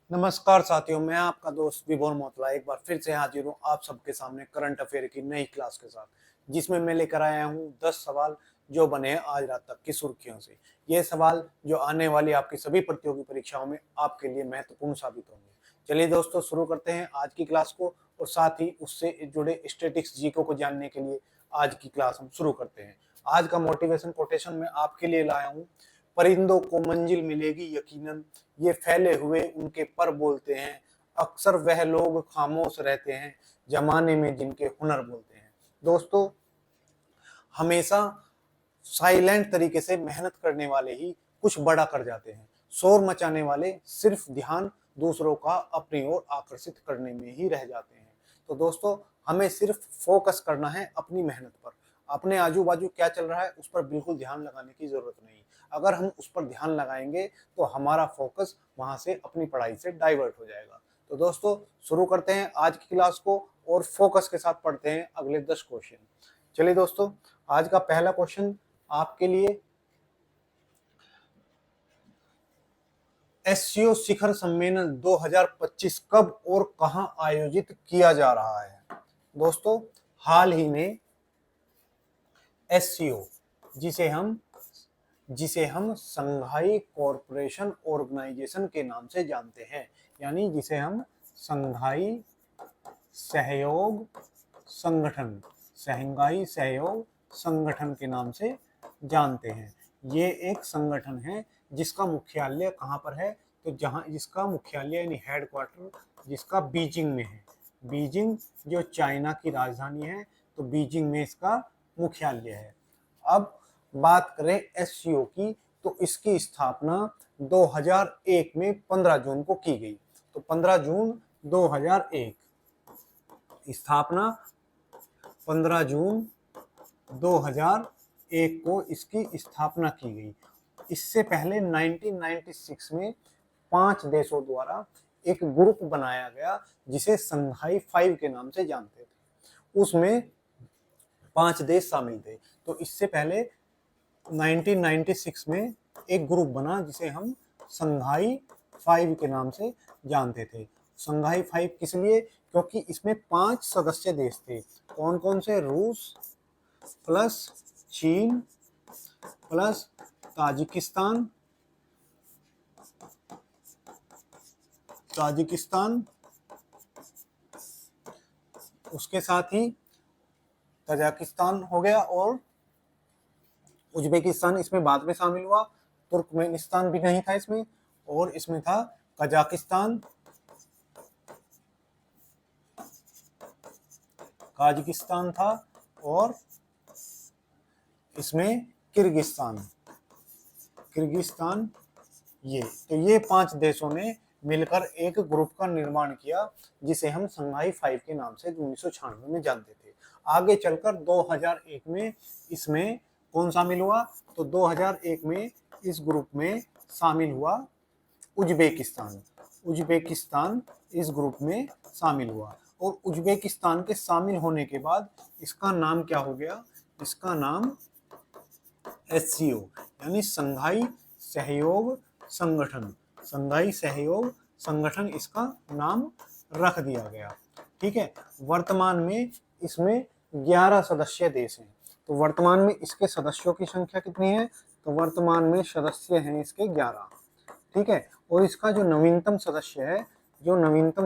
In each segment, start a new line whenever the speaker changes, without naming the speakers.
नमस्कार साथियों, मैं आपका दोस्त विभोर मोतला एक बार फिर से हाजिर हूँ आप सबके सामने करंट अफेयर की नई क्लास के साथ, जिसमें मैं लेकर आया हूँ 10 सवाल जो बने हैं आज रात तक की सुर्खियों से। ये सवाल जो आने वाली आपकी सभी प्रतियोगी परीक्षाओं में आपके लिए महत्वपूर्ण साबित होंगे। चलिए दोस्तों, शुरू करते हैं आज की क्लास को और साथ ही उससे जुड़े स्टैटिक्स जीको को जानने के लिए आज की क्लास हम शुरू करते हैं। आज का मोटिवेशन कोटेशन मैं आपके लिए लाया हूँ। परिंदों को मंजिल मिलेगी यकीनन, ये फैले हुए उनके पर बोलते हैं। अक्सर वह लोग खामोश रहते हैं जमाने में जिनके हुनर बोलते हैं। दोस्तों, हमेशा साइलेंट तरीके से मेहनत करने वाले ही कुछ बड़ा कर जाते हैं। शोर मचाने वाले सिर्फ ध्यान दूसरों का अपनी ओर आकर्षित करने में ही रह जाते हैं। तो दोस्तों, हमें सिर्फ फोकस करना है अपनी मेहनत पर। अपने आजू बाजू क्या चल रहा है उस पर बिल्कुल ध्यान लगाने की जरूरत नहीं। अगर हम उस पर ध्यान लगाएंगे तो हमारा फोकस वहां से अपनी पढ़ाई से डाइवर्ट हो जाएगा। तो दोस्तों, शुरू करते हैं आज की क्लास को और फोकस के साथ पढ़ते हैं अगले 10 क्वेश्चन। चलिए दोस्तों, आज का पहला क्वेश्चन आपके लिए, एससीओ शिखर सम्मेलन 2025 कब और कहां आयोजित किया जा रहा है। दोस्तों, हाल ही में एससीओ जिसे हम संघाई कॉरपोरेशन ऑर्गेनाइजेशन के नाम से जानते हैं, यानी जिसे हम संघाई सहयोग संगठन के नाम से जानते हैं। ये एक संगठन है जिसका मुख्यालय कहाँ पर है, तो जिसका मुख्यालय यानी हेडक्वार्टर जिसका बीजिंग में है। बीजिंग जो चाइना की राजधानी है, तो बीजिंग में इसका मुख्यालय है। अब बात करें एससीओ की, तो इसकी स्थापना 2001 में 15 जून को की गई। तो 15 जून 2001 स्थापना, 15 जून 2001 को इसकी स्थापना की गई। इससे पहले 1996 में 5 देशों द्वारा एक ग्रुप बनाया गया जिसे संघाई 5 के नाम से जानते थे। उसमें 5 देश शामिल थे। तो इससे पहले 1996 में एक ग्रुप बना जिसे हम संघाई 5 के नाम से जानते थे। संघाई 5 किस लिए? क्योंकि इसमें 5 सदस्य देश थे। कौन कौन से? रूस प्लस चीन प्लस ताजिकिस्तान उसके साथ ही तजाकिस्तान हो गया, और उज्बेकिस्तान इसमें बाद में शामिल हुआ। तुर्कमेनिस्तान भी नहीं था इसमें, और इसमें था काजाकिस्तान था, और इसमें किर्गिस्तान। ये 5 देशों ने मिलकर एक ग्रुप का निर्माण किया जिसे हम संघाई 5 के नाम से 1996 में जानते थे। आगे चलकर 2001 में इसमें कौन शामिल हुआ? तो 2001 में इस ग्रुप में शामिल हुआ उज्बेकिस्तान इस ग्रुप में शामिल हुआ। और उज्बेकिस्तान के शामिल होने के बाद इसका नाम क्या हो गया? इसका नाम एससीओ यानी संघाई सहयोग संगठन इसका नाम रख दिया गया। ठीक है। वर्तमान में इसमें 11 सदस्य देश हैं। तो वर्तमान में इसके सदस्यों की संख्या कितनी है? तो वर्तमान में सदस्य हैं इसके 11। ठीक है। और इसका जो नवीनतम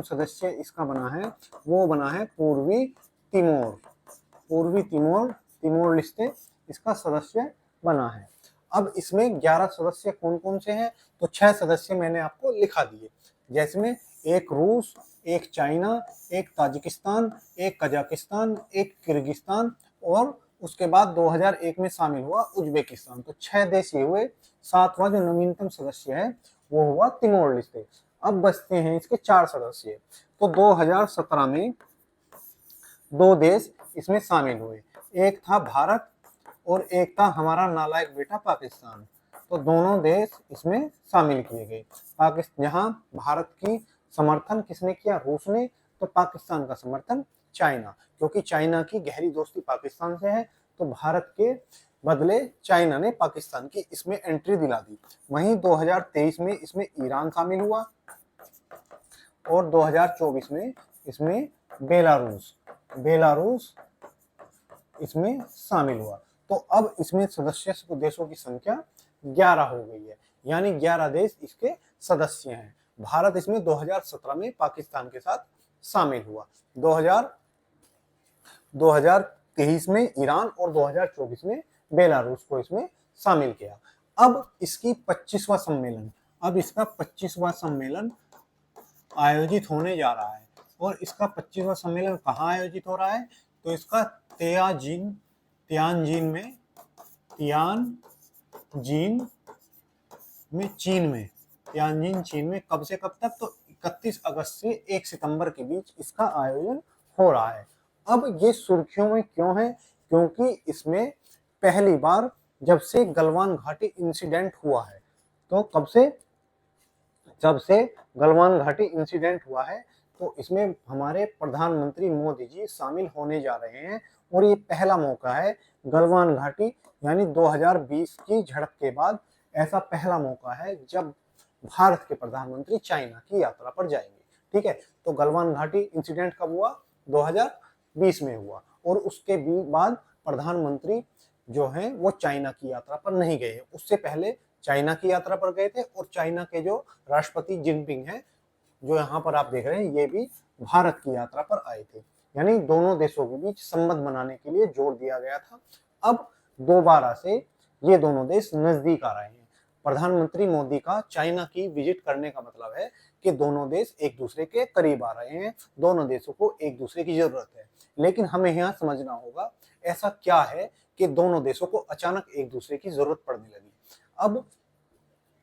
सदस्य इसका बना है, वो बना है पूर्वी तिमोर लिस्टे इसका सदस्य बना है। अब इसमें 11 सदस्य कौन कौन से हैं? तो 6 सदस्य मैंने आपको लिखा दिए, जैसमें एक रूस, एक चाइना, एक ताजिकिस्तान, एक कजाकिस्तान, एक किर्गिस्तान, और उसके बाद 2001 में शामिल हुआ उज्बेकिस्तान। तो 6 देश ये हुए। 7वां जो नवीनतम सदस्य है वो हुआ तिमोर लिस्टे। अब बचते हैं इसके 4 सदस्य। तो 2017 में 2 देश इसमें शामिल हुए। एक था भारत और एक था हमारा नालायक बेटा पाकिस्तान। तो दोनों देश इसमें शामिल किए गए। जहां भारत की समर्थन किसने किया? रूस ने। तो पाकिस्तान का समर्थन चाइना, क्योंकि चाइना की गहरी दोस्ती पाकिस्तान से है, तो भारत के बदले चाइना ने पाकिस्तान की इसमें एंट्री दिला दी। वहीं 2023 में इसमें ईरान शामिल हुआ, और 2024 में इसमें बेलारूस इसमें शामिल हुआ। तो अब इसमें सदस्य देशों की संख्या 11 हो गई है, यानी 11 देश इसके सदस्य हैं। भारत इसमें 2017 में पाकिस्तान के साथ शामिल हुआ, 2023 में ईरान और 2024 में बेलारूस को इसमें शामिल किया। अब इसकी 25वां सम्मेलन, अब इसका 25वां सम्मेलन आयोजित होने जा रहा है। और इसका 25वां सम्मेलन कहाँ आयोजित हो रहा है? तो इसका तियानजिन चीन में कब से कब तक? तो 31 अगस्त से 1 सितंबर के बीच इसका आयोजन हो रहा है। अब ये सुर्खियों में क्यों है? क्योंकि इसमें पहली बार जब से गलवान घाटी इंसिडेंट हुआ है, तो जब से गलवान घाटी इंसिडेंट हुआ है, तो इसमें हमारे प्रधानमंत्री मोदी जी शामिल होने जा रहे हैं। और ये पहला मौका है गलवान घाटी यानी 2020 की झड़प के बाद ऐसा पहला मौका है जब भारत के प्रधानमंत्री चाइना की यात्रा पर जाएंगे। ठीक है, तो गलवान घाटी इंसिडेंट कब हुआ? 2020 में हुआ। और उसके बाद प्रधानमंत्री जो हैं वो चाइना की यात्रा पर नहीं गए, उससे पहले चाइना की यात्रा पर गए थे। और चाइना के जो राष्ट्रपति जिनपिंग हैं, जो यहाँ पर आप देख रहे हैं, ये भी भारत की यात्रा पर आए थे। यानी दोनों देशों के बीच संबंध बनाने के लिए जोर दिया गया था। अब दोबारा से ये दोनों देश नजदीक आ रहे हैं। प्रधानमंत्री मोदी का चाइना की विजिट करने का मतलब है कि दोनों देश एक दूसरे के करीब आ रहे हैं, दोनों देशों को एक दूसरे की जरूरत है। लेकिन हमें यहाँ समझना होगा ऐसा क्या है कि दोनों देशों को अचानक एक दूसरे की जरूरत पड़ने लगी। अब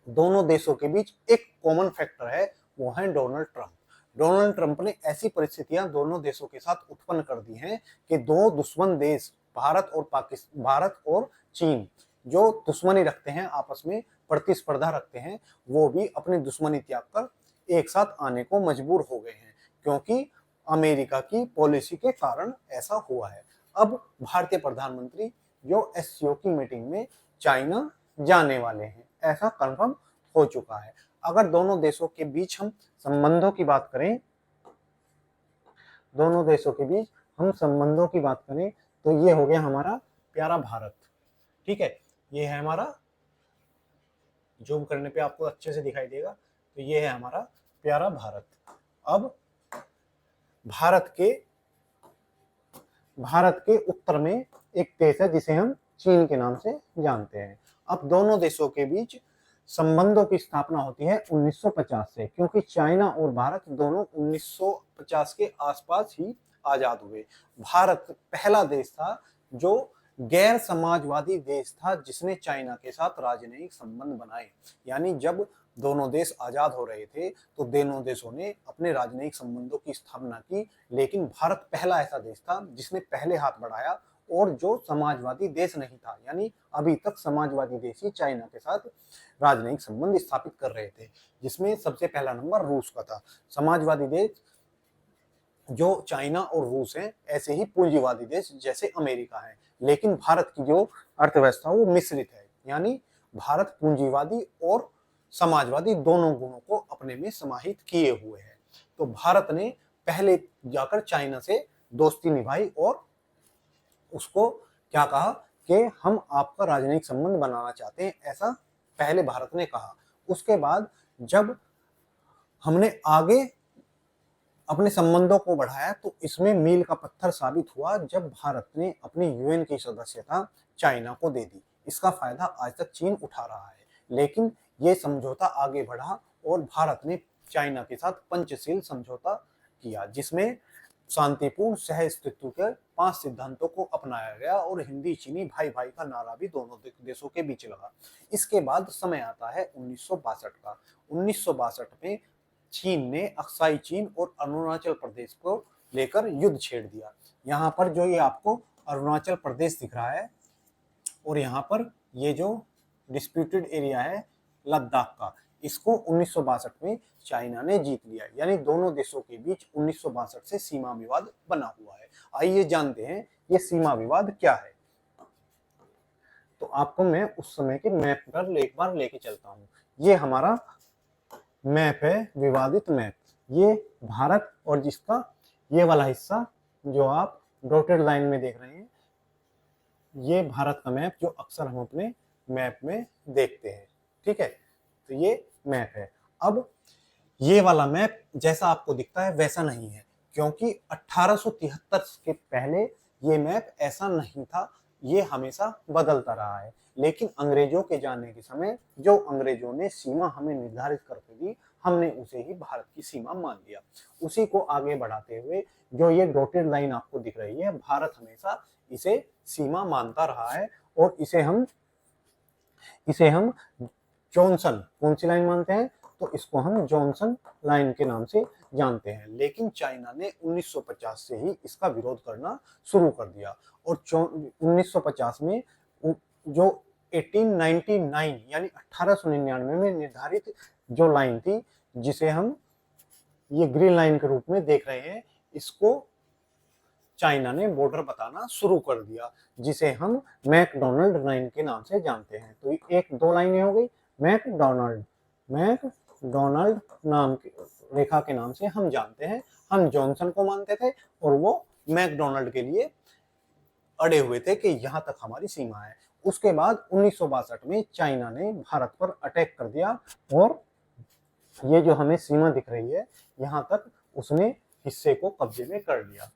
दोनों देशों के बीच एक कॉमन फैक्टर है, वो है डोनाल्ड ट्रंप। डोनाल्ड ट्रंप ने ऐसी परिस्थितियां दोनों देशों के साथ उत्पन्न कर दी हैं कि दो दुश्मन देश भारत और चीन जो दुश्मनी रखते हैं, आपस में प्रतिस्पर्धा रखते हैं, वो भी अपनी दुश्मनी त्याग कर एक साथ आने को मजबूर हो गए हैं, क्योंकि अमेरिका की पॉलिसी के कारण ऐसा हुआ है। अब भारतीय प्रधानमंत्री जो एससीओ की मीटिंग में चाइना जाने वाले हैं, ऐसा कंफर्म हो चुका है। अगर दोनों देशों के बीच हम संबंधों की बात करें, तो ये हो गया हमारा प्यारा भारत। ठीक है, ये है हमारा, जूम करने पे आपको अच्छे से दिखाई देगा, तो ये है हमारा प्यारा भारत। अब भारत के उत्तर में एक देश है जिसे हम चीन के नाम से जानते हैं। अब दोनों देशों के बीच संबंधों की स्थापना होती है 1950 से, क्योंकि चाइना और भारत दोनों 1950 के आसपास ही आजाद हुए। भारत पहला देश था जो गैर समाजवादी देश था जिसने चाइना के साथ राजनयिक संबंध बनाए। यानी जब दोनों देश आजाद हो रहे थे तो दोनों देशों ने अपने राजनयिक संबंधों की स्थापना की, लेकिन भारत पहला ऐसा देश था जिसने पहले हाथ बढ़ाया और जो समाजवादी देश नहीं था। यानी अभी तक समाजवादी देश ही चाइना के साथ राजनयिक संबंध स्थापित कर रहे थे, जिसमें सबसे पहला नंबर रूस का था। समाजवादी देश जो चाइना और रूस हैं, ऐसे ही पूंजीवादी देश जैसे अमेरिका है। लेकिन भारत की जो अर्थव्यवस्था वो मिश्रित है, यानी भारत पूंजीवादी और समाजवादी दोनों गुणों को अपने में समाहित किए हुए है। तो भारत ने पहले जाकर चाइना से दोस्ती निभाई और उसको क्या कहा कि हम आपका राजनयिक संबंध बनाना चाहते हैं, ऐसा पहले भारत ने कहा। उसके बाद जब हमने आगे अपने संबंधों को बढ़ाया तो इसमें मील का पत्थर साबित हुआ जब भारत ने अपनी यूएन की सदस्यता चाइना को दे दी। इसका फायदा आज तक चीन उठा रहा है, लेकिन ये समझौता आगे बढ़ा और भारत ने चाइना के साथ पंचशील समझौता किया, जिसमें शांतिपूर्ण सह अस्तित्व के 5 सिद्धांतों को अपनाया गया और हिंदी चीनी भाई भाई का नारा भी दोनों देशों के बीच लगा। इसके बाद समय आता है 1962 का। 1962 में चीन ने अक्साई चीन और अरुणाचल प्रदेश को लेकर युद्ध छेड़ दिया। यहाँ पर जो ये आपको अरुणाचल प्रदेश दिख रहा है और यहाँ पर ये जो डिस्प्यूटेड एरिया है लद्दाख का, इसको 1962 में चाइना ने जीत लिया। यानी दोनों देशों के बीच 1962 से सीमा विवाद बना हुआ है। आइए जानते हैं ये सीमा विवाद क्या है। तो आपको मैं उस समय के मैप पर एक बार लेके चलता हूँ। ये हमारा मैप है, विवादित मैप। ये भारत, और जिसका ये वाला हिस्सा जो आप डॉटेड लाइन में देख रहे हैं, ये भारत का मैप जो अक्सर हम अपने मैप में देखते हैं। ठीक है, तो ये मैप है। अब ये वाला मैप जैसा आपको दिखता है वैसा नहीं है, क्योंकि 1873 के पहले ये मैप ऐसा नहीं था, ये हमेशा बदलता रहा है। लेकिन अंग्रेजों के जाने के समय जो अंग्रेजों ने सीमा हमें निर्धारित करके दी, हमने उसे ही भारत की सीमा मान लिया। उसी को आगे बढ़ाते हुए जो ये डॉटेड लाइन आपको दिख रही है, भारत हमेशा इसे सीमा मानता रहा है, और इसे हम जॉनसन, कौन सी लाइन मानते हैं, तो इसको हम जॉनसन लाइन के नाम से जानते हैं। लेकिन चाइना ने 1950 से ही इसका विरोध करना शुरू कर दिया, और 1950 में जो 1899 यानी 1899 में निर्धारित जो लाइन थी, जिसे हम ये ग्रीन लाइन के रूप में देख रहे हैं, इसको चाइना ने बॉर्डर बताना शुरू कर दिया, जिसे हम मैकडोनाल्ड लाइन के नाम से जानते हैं। तो एक दो लाइनें हो गई, मैकडोनाल्ड नाम की रेखा के नाम से हम जानते हैं। हम जॉनसन को मानते थे और वो मैकडोनाल्ड के लिए अड़े हुए थे कि यहां तक हमारी सीमा है। उसके बाद 1962 में चाइना ने भारत पर अटैक कर दिया, और ये जो हमें सीमा दिख रही है, यहाँ तक उसने हिस्से को कब्जे में कर लिया।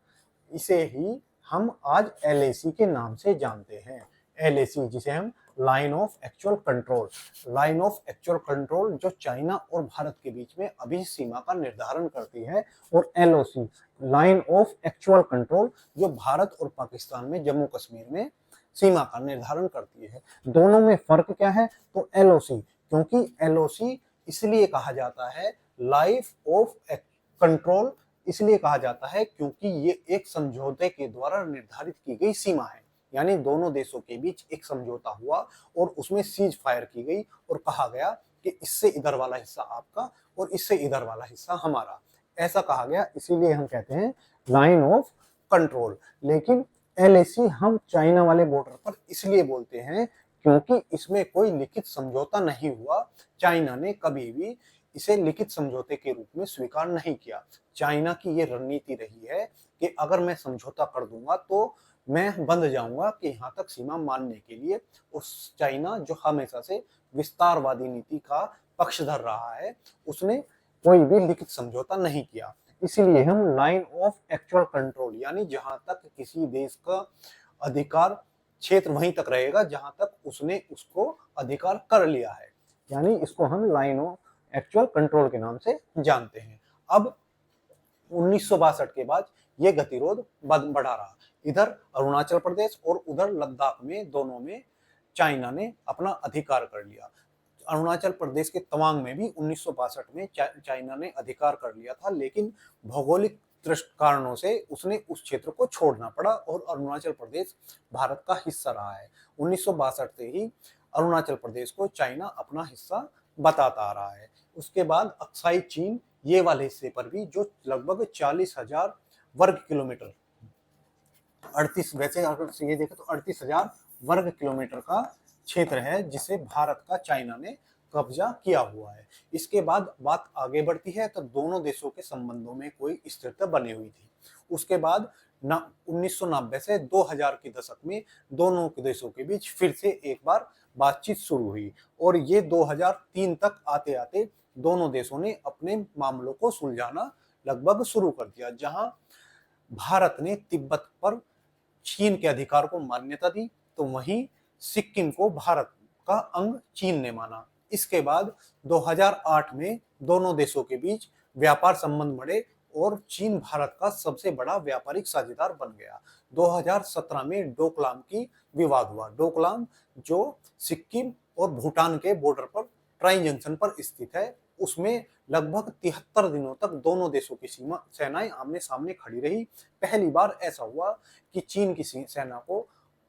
इसे ही हम आज LAC के नाम से जानते हैं। LAC, जिसे हम line of actual control, line of actual control जो चाइना और भारत के बीच में अभी सीमा का निर्धारण करती है, और LOC, line of actual control, जो भारत और पाकिस्तान में जम्मू कश्मीर में सीमा का निर्धारण करती है। दोनों में फर्क क्या है, तो LOC, क्योंकि LOC इसलिए कहा जाता है लाइफ ऑफ कंट्रोल, इसलिए कहा जाता है क्योंकि ये एक समझौते के द्वारा निर्धारित की गई सीमा है। यानी दोनों देशों के बीच एक समझौता हुआ और उसमें सीज फायर की गई, और कहा गया कि इससे इधर वाला हिस्सा आपका और इससे इधर वाला हिस्सा हमारा, ऐसा कहा गया। इसीलिए हम कहते हैं लाइन ऑफ कंट्रोल। लेकिन LAC हम चाइना वाले बॉर्डर पर इसलिए बोलते हैं क्योंकि इसमें कोई लिखित समझौता नहीं हुआ। चाइना ने कभी भी इसे लिखित समझौते के रूप में स्वीकार नहीं किया। चाइना की ये रणनीति रही है कि अगर मैं समझौता कर दूंगा तो मैं बंध जाऊंगा कि यहाँ तक सीमा मानने के लिए। उस चाइना जो हमेशा से विस्तारवादी नीति का पक्षधर रहा है, उसने कोई भी लिखित समझौता नहीं किया। इसीलिए हम लाइन ऑफ एक्चुअल कंट्रोल, यानी जहां तक किसी देश का अधिकार क्षेत्र वहीं तक रहेगा जहां तक उसने उसको अधिकार कर लिया है, यानी इसको हम लाइन ऑफ एक्चुअल कंट्रोल के नाम से जानते हैं। अब 1962 के बाद ये गतिरोध बढ़ा रहा। इधर अरुणाचल प्रदेश और उधर लद्दाख में, दोनों में चाइना ने अपना अधिकार कर लिया। अरुणाचल प्रदेश के तवांग में भी 1962 में चाइना ने अधिकार कर लिया था, लेकिन भौगोलिक कारणों से उसने उस क्षेत्र को छोड़ना पड़ा और अरुणाचल प्रदेश भारत का हिस्सा रहा है। 1962 से ही अरुणाचल प्रदेश को चाइना अपना हिस्सा बताता आ रहा है। उसके बाद अक्साई चीन, ये वाले हिस्से पर भी, जो लगभग 40,000 वर्ग किलोमीटर, 38, वैसे अगर ये देखें तो 38,000 वर्ग किलोमीटर का क्षेत्र है जिसे भारत का चाइना ने कब्जा किया हुआ है। इसके बाद बात आगे बढ़ती है तो दोनों देशों के संबंधों में कोई स्थिरता बनी हुई थी। उसके बाद 1990 से 2000 के दशक में दोनों देशों के बीच फिर से एक बार बातचीत शुरू हुई, और ये 2003 तक आते आते दोनों देशों ने अपने मामलों को सुलझाना लगभग शुरू कर दिया। जहां भारत ने तिब्बत पर चीन के अधिकार को मान्यता दी, तो वहीं सिक्किम को भारत का अंग चीन ने माना। इसके बाद 2008 में दोनों देशों के बीच व्यापार संबंध बढ़े और चीन भारत का सबसे बड़ा व्यापारिक साझेदार बन गया। 2017 में डोकलाम की विवाद हुआ। डोकलाम जो सिक्किम और भूटान के बॉर्डर पर ट्राई जंक्शन पर स्थित है, उसमें लगभग 73 दिनों तक दोनों देशों की सेनाएं आमने सामने खड़ी रही। पहली बार ऐसा हुआ कि चीन की सेना को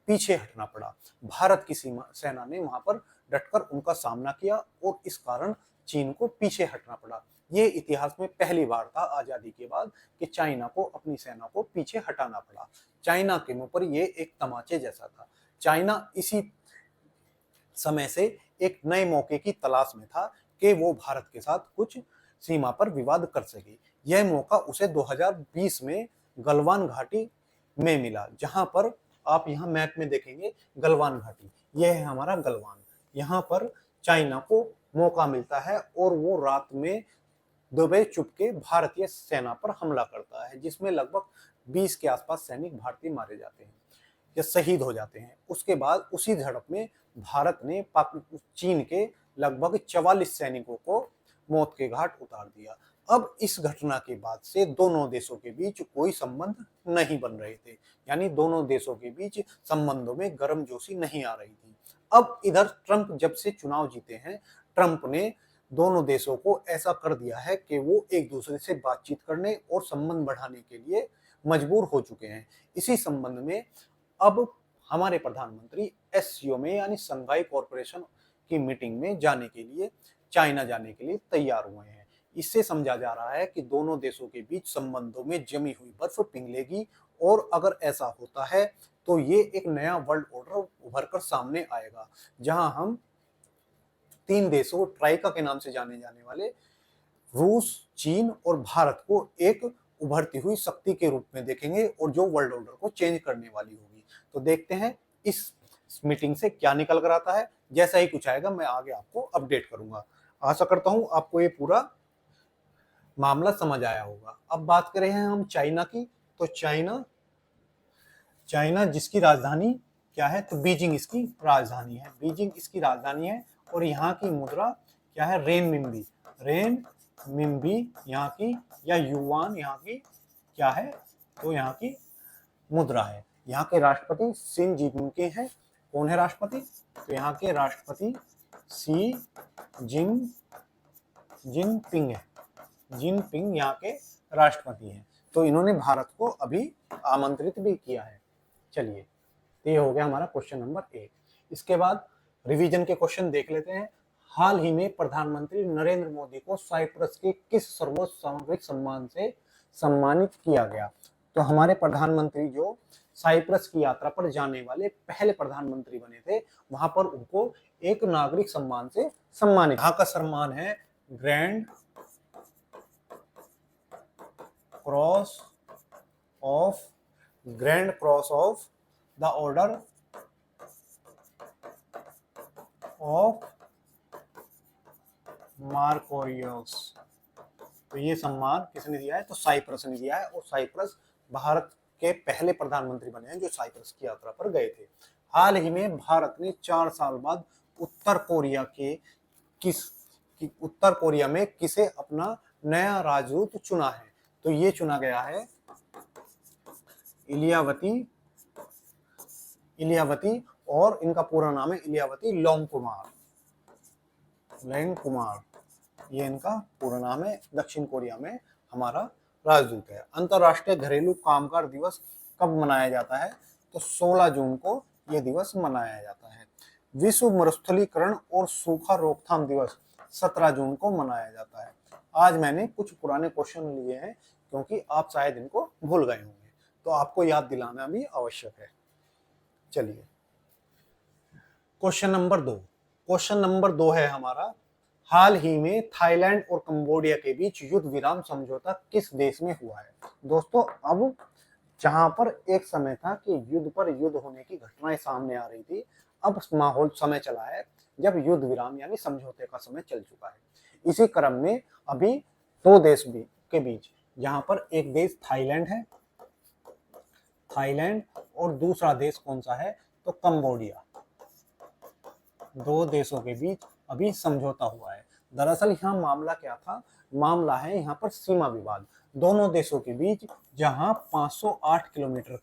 पीछे हटना पड़ा। भारत की सेना ने वहां पर डटकर उनका सामना किया और इस कारण चीन को पीछे हटना पड़ा। ये इतिहास में पहली बार था आजादी के बाद कि चाइना को अपनी सेना को पीछे हटाना पड़ा। चाइना के मुंह पर ये एक तमाचे जैसा था। चाइना इसी समय से एक नए मौके की तलाश में था कि वो भारत के साथ कुछ सीमा पर विवाद कर सके। यह मौका उसे 2020 में गलवान घाटी में मिला, जहां पर आप यहाँ मैप में देखेंगे गलवान घाटी, यह है हमारा गलवान। यहाँ पर चाइना को मौका मिलता है और वो रात में दुबई चुपके भारतीय सेना पर हमला करता है, जिसमें लगभग 20 के आसपास सैनिक भारतीय मारे जाते हैं या शहीद हो जाते हैं। उसके बाद उसी झड़प में भारत ने चीन के लगभग 44 सैनिकों को मौत के घाट उतार दिया। अब इस घटना के बाद से दोनों देशों के बीच कोई संबंध नहीं बन रहे थे, यानी दोनों देशों के बीच संबंधों में गर्मजोशी नहीं आ रही थी। अब इधर ट्रंप जब से चुनाव जीते हैं, ट्रंप ने दोनों देशों को ऐसा कर दिया है कि वो एक दूसरे से बातचीत करने और संबंध बढ़ाने के लिए मजबूर हो चुके हैं। इसी संबंध में अब हमारे प्रधानमंत्री एससीओ में यानी शंघाई कॉरपोरेशन की मीटिंग में जाने के लिए, चाइना जाने के लिए तैयार हुए हैं। इससे समझा जा रहा है कि दोनों देशों के बीच संबंधों में जमी हुई बर्फ पिघलेगी और अगर ऐसा होता है तो ये एक नया वर्ल्ड ऑर्डर उभर कर सामने आएगा, जहां हम 3 देशों ट्राइका के नाम से जाने जाने वाले रूस, चीन और भारत को एक उभरती हुई शक्ति के रूप में देखेंगे और जो वर्ल्ड ऑर्डर को चेंज करने वाली होगी। तो देखते हैं इस मीटिंग से क्या निकल कर आता है। जैसा ही कुछ आएगा मैं आगे आपको अपडेट करूंगा। आशा करता हूं आपको ये पूरा मामला समझ आया होगा। अब बात करें हैं हम चाइना की, तो चाइना जिसकी राजधानी क्या है, तो बीजिंग इसकी राजधानी है। बीजिंग इसकी राजधानी है और यहाँ की मुद्रा क्या है, रेन मिम्बी यहाँ की, या युआन यहाँ की क्या है, तो यहाँ की मुद्रा है। यहाँ के राष्ट्रपति शी जिनपिंग हैं। कौन है राष्ट्रपति, तो यहाँ के राष्ट्रपति शी जिनपिंग है। जिनपिंग यहाँ के राष्ट्रपति हैं। तो इन्होंने भारत को अभी आमंत्रित भी किया है। चलिए, तो ये हो गया हमारा क्वेश्चन नंबर 1। इसके बाद रिवीजन के क्वेश्चन देख लेते हैं। हाल ही में प्रधानमंत्री नरेंद्र मोदी को साइप्रस के किस सर्वोच्च सामरिक सम्मान से सम्मानित किया गया? तो हमारे प्रधानमंत्री जो साइप्रस की यात्रा पर जाने वाले पहले प्रधानमंत्री बने थे, वहां पर उनको एक नागरिक सम्मान से सम्मानित। यहाँ का सम्मान है grand cross of the order of Makarios. तो ये सम्मान किसने दिया है, तो साइप्रस ने दिया है। और साइप्रस भारत के पहले प्रधानमंत्री बने हैं जो साइप्रस की यात्रा पर गए थे। हाल ही में भारत ने 4 साल बाद उत्तर कोरिया में किसे अपना नया राजदूत चुना है? तो ये चुना गया है इलियावती, और इनका पूरा नाम है इलियावती लोंगकुमार। ये इनका पूरा नाम है। दक्षिण कोरिया में हमारा राजदूत है। अंतरराष्ट्रीय घरेलू कामगार दिवस कब मनाया जाता है? तो 16 जून को यह दिवस मनाया जाता है। विश्व मरुस्थलीकरण और सूखा रोकथाम दिवस 17 जून को मनाया जाता है। आज मैंने कुछ पुराने क्वेश्चन लिए हैं क्योंकि आप शायद इनको भूल गए होंगे, तो आपको याद दिलाना भी आवश्यक है। चलिए, क्वेश्चन नंबर 2 है हमारा, हाल ही में थाईलैंड और कंबोडिया के बीच युद्ध विराम समझौता किस देश में हुआ है? दोस्तों, अब जहां पर एक समय था कि युद्ध पर युद्ध होने की घटनाएं सामने आ रही थी, अब समय चला है जब युद्ध विराम यानी समझौते का समय चल चुका है। इसी क्रम में अभी 2 देश के बीच, जहां पर एक देश थाईलैंड और दूसरा देश कौन सा है, तो कंबोडिया। 2 देशों के बीच अभी समझौता हुआ है। दरअसल यहाँ मामला क्या था, मामला है यहाँ पर सीमा विवाद दोनों देशों के बीच, जहां 508 किलोमीटर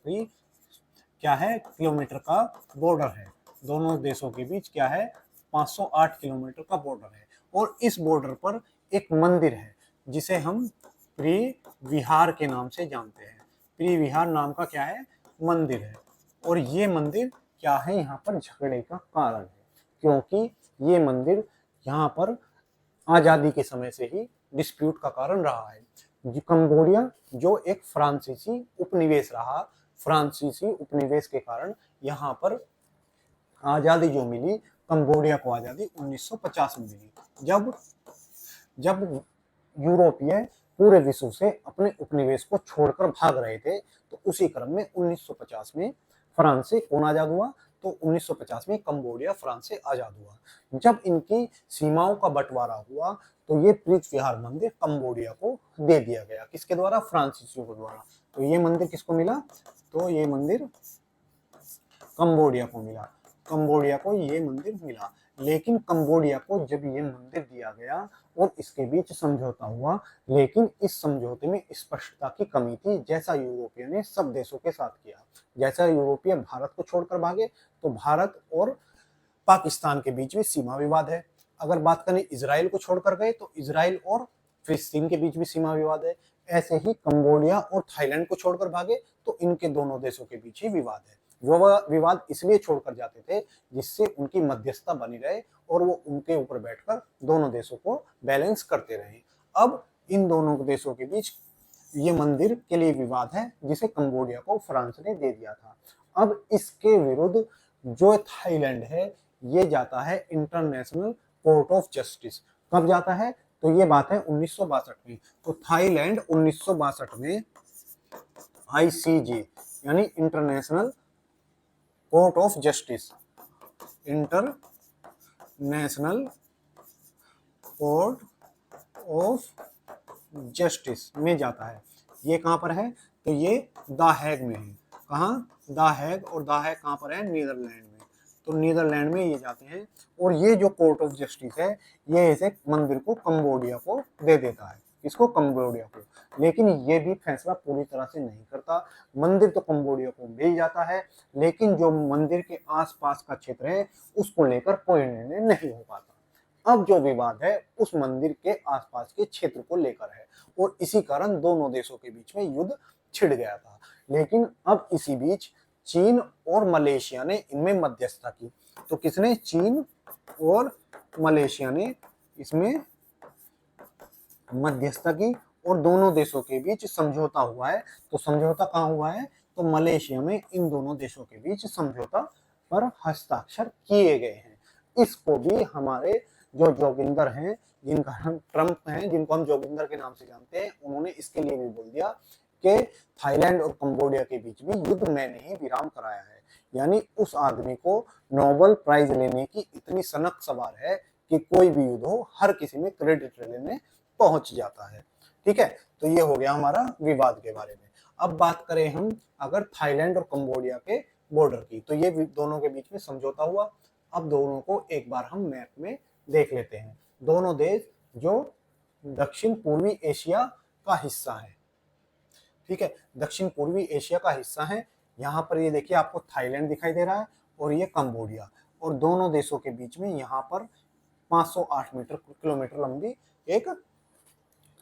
का बॉर्डर है। दोनों देशों के बीच क्या है, 508 किलोमीटर का बॉर्डर है। और इस बॉर्डर पर एक मंदिर है जिसे हम त्रिविहार के नाम से जानते हैं। त्रिविहार नाम का क्या है, मंदिर है। और ये मंदिर क्या है, यहाँ पर झगड़े का कारण है, क्योंकि ये मंदिर यहाँ पर आजादी के समय से ही डिस्प्यूट का कारण रहा है। कंबोडिया जो एक फ्रांसीसी उपनिवेश रहा, फ्रांसीसी उपनिवेश के कारण यहाँ पर आजादी जो मिली, कंबोडिया को आजादी 1950 में मिली, जब यूरोपीय पूरे विश्व से अपने उपनिवेश को छोड़कर भाग रहे थे। तो उसी क्रम में 1950 में फ्रांस से कौन आजाद हुआ? तो 1950 में कंबोडिया फ्रांस से आजाद हुआ। जब इनकी सीमाओं का बंटवारा हुआ तो ये प्रीत विहार मंदिर कंबोडिया को दे दिया गया। किसके द्वारा? फ्रांसीसियों के द्वारा। तो ये मंदिर किसको मिला? तो ये मंदिर कंबोडिया को मिला। कंबोडिया को ये मंदिर मिला। लेकिन कंबोडिया को जब ये मंदिर दिया गया और इसके बीच समझौता हुआ, लेकिन इस समझौते में स्पष्टता की कमी थी। जैसा यूरोपियन ने सब देशों के साथ किया, जैसा यूरोपीय भारत को छोड़कर भागे, तो भारत और पाकिस्तान के बीच में सीमा विवाद है। अगर बात करें इजराइल को छोड़कर गए तो इजराइल और फिलिस्तीन के बीच भी सीमा विवाद है। ऐसे ही कंबोडिया और थाईलैंड को छोड़कर भागे तो इनके दोनों देशों के बीच ही विवाद है। वो विवाद इसलिए छोड़कर जाते थे जिससे उनकी मध्यस्थता बनी रहे और वो उनके ऊपर बैठकर दोनों देशों को बैलेंस करते रहे। अब इन दोनों देशों के बीच ये मंदिर के लिए विवाद है जिसे कंबोडिया को फ्रांस ने दे दिया था। अब इसके विरुद्ध जो थाईलैंड है ये जाता है इंटरनेशनल कोर्ट ऑफ जस्टिस। कब जाता है? तो ये बात है 1962 में। तो थाईलैंड 1962 में आईसीजे यानी international court of justice, international court of justice में जाता है। ये कहाँ पर है? तो ये द हैग में है। कहाँ? The Hague. और द हैग कहाँ पर है? नीदरलैंड में। तो नीदरलैंड में ये जाते हैं और ये जो कोर्ट ऑफ जस्टिस है ये इसे मंदिर को कंबोडिया को दे देता है। इसको कंबोडिया को। लेकिन ये भी फैसला पूरी तरह से नहीं करता। मंदिर तो कंबोडिया को मिल जाता है लेकिन जो मंदिर के आसपास का क्षेत्र है उसको लेकर कोई निर्णय नहीं हो पाता। अब जो विवाद है उस मंदिर के आसपास के क्षेत्र को लेकर है और इसी कारण दोनों देशों के बीच में युद्ध छिड़ गया था। लेकिन अब इसी बीच चीन और मलेशिया ने इनमें मध्यस्थता की। तो किसने? चीन और मलेशिया ने इसमें मध्यस्थता की और दोनों देशों के बीच समझौता हुआ है। तो समझौता कहाँ हुआ है? तो मलेशिया में इन दोनों देशों के बीच समझौता पर हस्ताक्षर किए गए हैं। इसको भी हमारे जो जोगिंदर हैं, जिनका हम ट्रंप हैं, जिनको हम जोगिंदर के नाम से जानते हैं, उन्होंने इसके लिए भी बोल दिया कि थाईलैंड और कंबोडिया के बीच भी युद्ध मैंने ही विराम कराया है। यानी उस आदमी को नोबेल प्राइज लेने की इतनी सनक सवार है कि कोई भी युद्ध हो हर किसी में क्रेडिट लेने पहुंच जाता है। ठीक है, तो ये हो गया हमारा विवाद के बारे में। अब बात करें हम अगर थाईलैंड और कंबोडिया के बॉर्डर की, तो ये दोनों के बीच में समझौता हुआ। अब दोनों को एक बार हम मैप में देख लेते हैं। दोनों देश जो दक्षिण पूर्वी एशिया का हिस्सा है। ठीक है, दक्षिण पूर्वी एशिया का हिस्सा है। यहाँ पर ये देखिए आपको थाईलैंड दिखाई दे रहा है और ये कंबोडिया, और दोनों देशों के बीच में यहाँ पर 508 किलोमीटर लंबी एक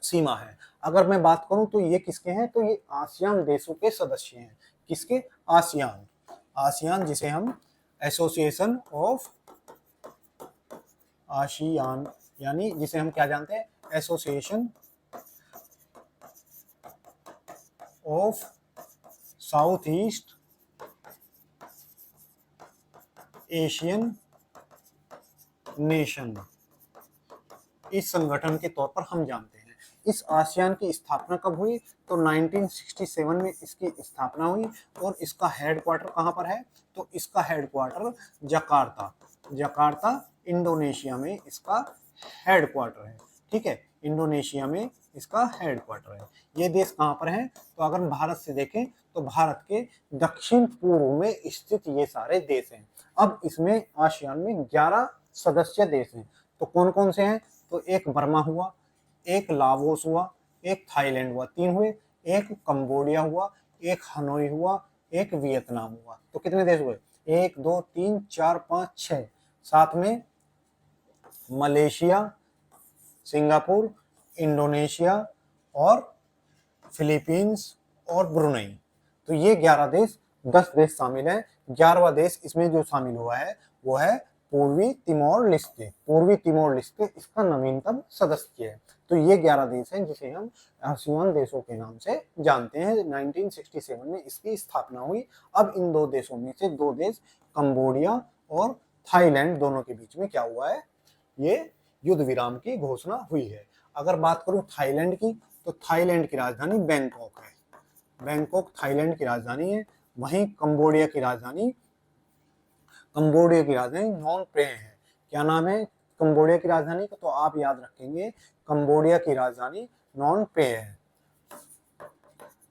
सीमा है। अगर मैं बात करूं तो ये किसके हैं? तो ये आसियान देशों के सदस्य हैं। किसके? आसियान। आसियान जिसे हम एसोसिएशन ऑफ आसियान यानी जिसे हम क्या जानते हैं? Association of south east Asian nation, इस संगठन के तौर पर हम जानते हैं। इस आसियान की स्थापना कब हुई? तो 1967 में इसकी स्थापना हुई और इसका हेडक्वार्टर कहाँ पर है? तो इसका हेडक्वार्टर जकार्ता, जकार्ता इंडोनेशिया में इसका हेडक्वार्टर है। ठीक है, इंडोनेशिया में इसका हेडक्वार्टर है। ये देश कहाँ पर है? तो अगर भारत से देखें तो भारत के दक्षिण पूर्व में स्थित ये सारे देश हैं। अब इसमें आसियान में 11 सदस्य देश हैं। तो कौन कौन से हैं? तो एक बर्मा हुआ, एक लाओस हुआ, एक थाईलैंड हुआ, 3 हुए, एक कंबोडिया हुआ, एक हनोई हुआ, एक वियतनाम हुआ। तो कितने देश हुए? 1 2 3 4 5 6। साथ में मलेशिया, सिंगापुर, इंडोनेशिया और फिलीपींस और ब्रुनेई। तो ये 11 देश, 10 देश शामिल हैं। 11वां देश इसमें जो शामिल हुआ है वो है पूर्वी तिमोर लिस्ते। पूर्वी तिमोर लिस्ते इसका नवीनतम सदस्य है। तो ये 11 देश हैं जिसे हम आसियान देशों के नाम से जानते हैं। 1967 में इसकी स्थापना हुई। अब इन दो देशों में से 2 देश कंबोडिया और थाईलैंड दोनों के बीच में क्या हुआ है? ये युद्ध विराम की घोषणा हुई है। अगर बात करूं थाईलैंड की, तो थाईलैंड की राजधानी बैंकॉक है। बैंकॉक थाईलैंड की राजधानी है। वहीं कंबोडिया की राजधानी नॉम पेह है। क्या नाम है कंबोडिया की राजधानी का? तो आप याद रखेंगे कंबोडिया की राजधानी नॉम पेह है।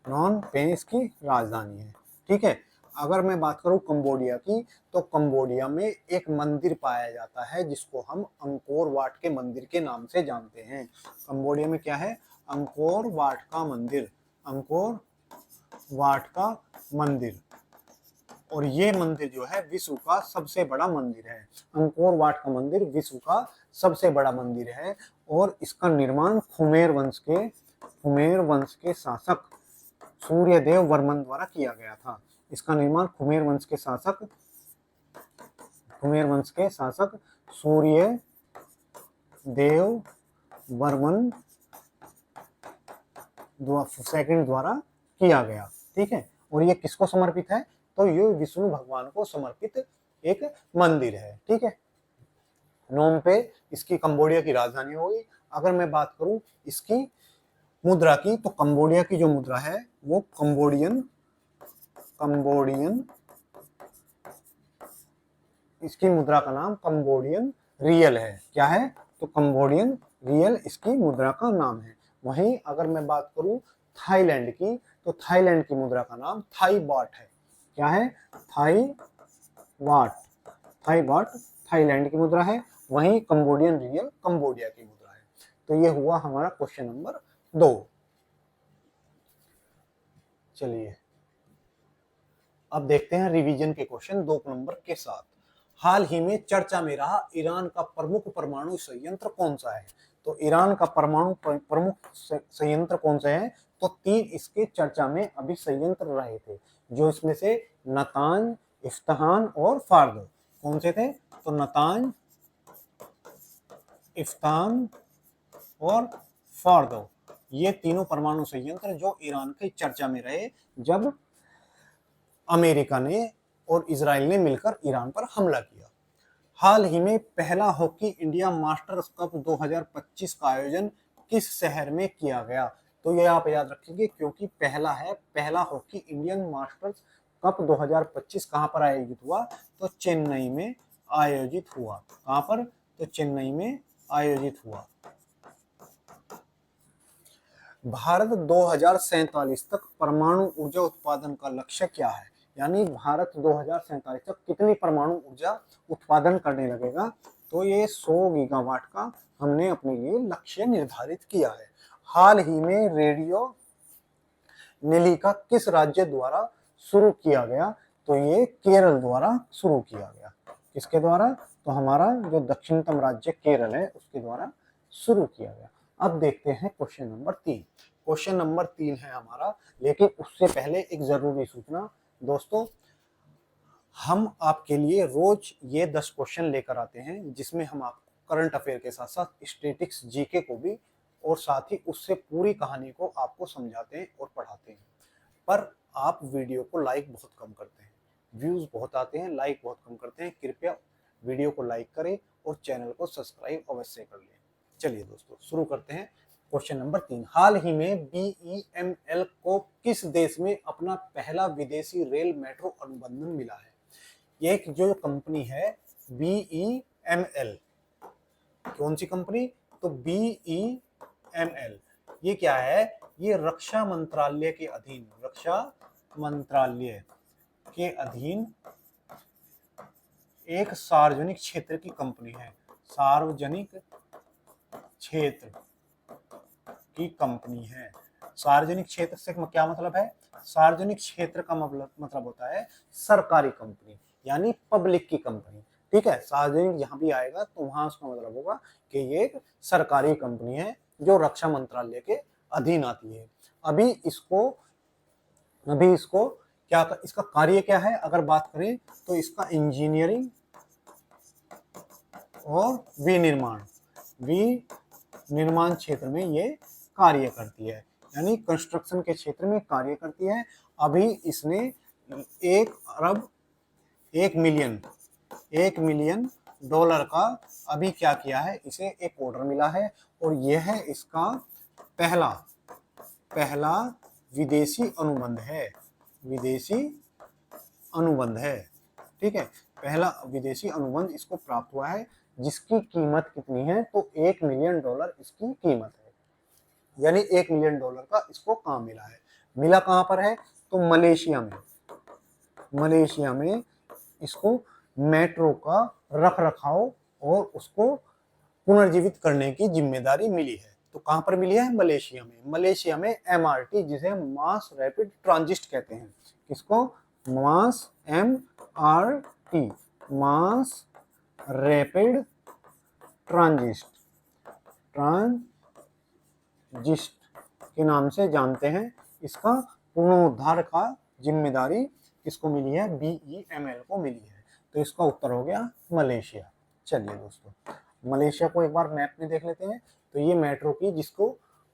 नॉम पेह इसकी राजधानी है। ठीक है। अगर मैं बात करूं कंबोडिया की, तो कंबोडिया में एक मंदिर पाया जाता है जिसको हम अंकोर वाट के मंदिर के नाम से जानते हैं। कंबोडिया में क्या है? अंकोर वाट का मंदिर। अंकोर वाट का मंदिर। और ये मंदिर जो है विश्व का सबसे बड़ा मंदिर है। अंकोर वाट का मंदिर विश्व का सबसे बड़ा मंदिर है। और इसका निर्माण खुमेर वंश के शासक सूर्यदेव वर्मन द्वारा किया गया था। इसका निर्माण खुमेर वंश के शासक सूर्यदेव वर्मन सेकंड द्वारा किया गया। ठीक है। और ये किसको समर्पित है? तो ये विष्णु भगवान को समर्पित एक मंदिर है। ठीक है। नोम पे इसकी कंबोडिया की राजधानी होगी। अगर मैं बात करूं इसकी मुद्रा की, तो कंबोडिया की जो मुद्रा है वो कंबोडियन इसकी मुद्रा का नाम कंबोडियन रियल है। क्या है? तो कंबोडियन रियल इसकी मुद्रा का नाम है। वहीं अगर मैं बात करूं थाईलैंड की, तो थाईलैंड की मुद्रा का नाम थाई बाट है। क्या है? थाई बाट थाईलैंड की मुद्रा है। वहीं कंबोडियन रियल कंबोडिया की मुद्रा है। तो ये हुआ हमारा क्वेश्चन नंबर 2। चलिए अब देखते हैं रिवीजन के क्वेश्चन 2 नंबर के साथ। हाल ही में चर्चा में रहा ईरान का प्रमुख परमाणु संयंत्र कौन सा है? तो ईरान का परमाणु प्रमुख संयंत्र कौन सा है? तो 3 इसके चर्चा में अभी संयंत्र रहे थे, जो इसमें से नतांज, इफ्तहान और फार्दो। कौन से थे? तो नतांज, इफ्तहान और फार्दो, ये तीनों परमाणु संयंत्र जो ईरान के चर्चा में रहे जब अमेरिका ने और इजराइल ने मिलकर ईरान पर हमला किया। हाल ही में पहला हॉकी इंडिया मास्टर्स कप 2025 का आयोजन किस शहर में किया गया? तो ये आप याद रखेंगे क्योंकि पहला हॉकी इंडियन मास्टर्स कप 2025 कहां पर आयोजित हुआ? तो चेन्नई में आयोजित हुआ। कहां पर? तो चेन्नई में आयोजित हुआ। भारत 2047 तक परमाणु ऊर्जा उत्पादन का लक्ष्य क्या है? यानी भारत 2047 तक कितनी परमाणु ऊर्जा उत्पादन करने लगेगा? तो ये 100 गीगावाट का हमने अपने लिए लक्ष्य निर्धारित किया है। हाल ही में रेडियो नेलिका किस राज्य द्वारा शुरू किया गया? तो ये केरल द्वारा शुरू किया गया। किसके द्वारा? तो हमारा जो दक्षिणतम राज्य केरल है उसके द्वारा शुरू किया गया। अब देखते हैं क्वेश्चन नंबर 3। क्वेश्चन नंबर 3 है हमारा, लेकिन उससे पहले एक जरूरी सूचना दोस्तों, हम आपके लिए रोज ये 10 क्वेश्चन लेकर आते हैं जिसमें हम आपको करंट अफेयर के साथ साथ स्टैटिक्स, जीके को भी और साथ ही उससे पूरी कहानी को आपको समझाते हैं और पढ़ाते हैं। पर आप वीडियो को लाइक बहुत कम करते हैं, व्यूज बहुत आते हैं, लाइक बहुत कम करते हैं। कृपया वीडियो को लाइक करें और चैनल को सब्सक्राइब अवश्य कर लें। चलिए दोस्तों शुरू करते हैं। क्वेश्चन नंबर 3, हाल ही में BEML को किस देश में अपना पहला विदेशी रेल मेट्रो अनुबंधन मिला है? ये जो कंपनी है BEML, कौन सी कंपनी? तो BEML ये क्या है? ये रक्षा मंत्रालय के अधीन एक सार्वजनिक क्षेत्र की कंपनी है। सार्वजनिक क्षेत्र की कंपनी है। सार्वजनिक क्षेत्र से क्या मतलब है? सार्वजनिक क्षेत्र का मतलब होता है सरकारी कंपनी, यानी पब्लिक की कंपनी। ठीक है। सार्वजनिक जहां भी आएगा तो वहां उसका मतलब होगा कि ये एक सरकारी कंपनी है जो रक्षा मंत्रालय के अधीन आती है। अभी इसको इसका कार्य क्या है? अगर बात करें तो इसका इंजीनियरिंग और विनिर्माण क्षेत्र में ये कार्य करती है, यानी कंस्ट्रक्शन के क्षेत्र में कार्य करती है। अभी इसने 1 मिलियन डॉलर का अभी क्या किया है, इसे एक ऑर्डर मिला है और यह है इसका पहला पहला विदेशी अनुबंध है, विदेशी अनुबंध है। ठीक है, पहला विदेशी अनुबंध इसको प्राप्त हुआ है जिसकी कीमत कितनी है, तो $1 मिलियन इसकी कीमत है। यानी $1 मिलियन का इसको कहाँ मिला है, मिला कहाँ पर है, तो मलेशिया में। मलेशिया में इसको मेट्रो का रख रखाव और उसको पुनर्जीवित करने की जिम्मेदारी मिली है। तो कहां पर मिली है, मलेशिया में। मलेशिया में MRT, जिसे मास रैपिड ट्रांजिट कहते हैं, किसको, मास MRT, मास रैपिड ट्रांजिट के नाम से जानते हैं। इसका पुनरुद्धार का जिम्मेदारी किसको मिली है, BEML को मिली है। तो इसका उत्तर हो गया मलेशिया। चलिए दोस्तों, मलेशिया को एक बार मैप में देख लेते हैं। तो ये मेट्रो की जिसको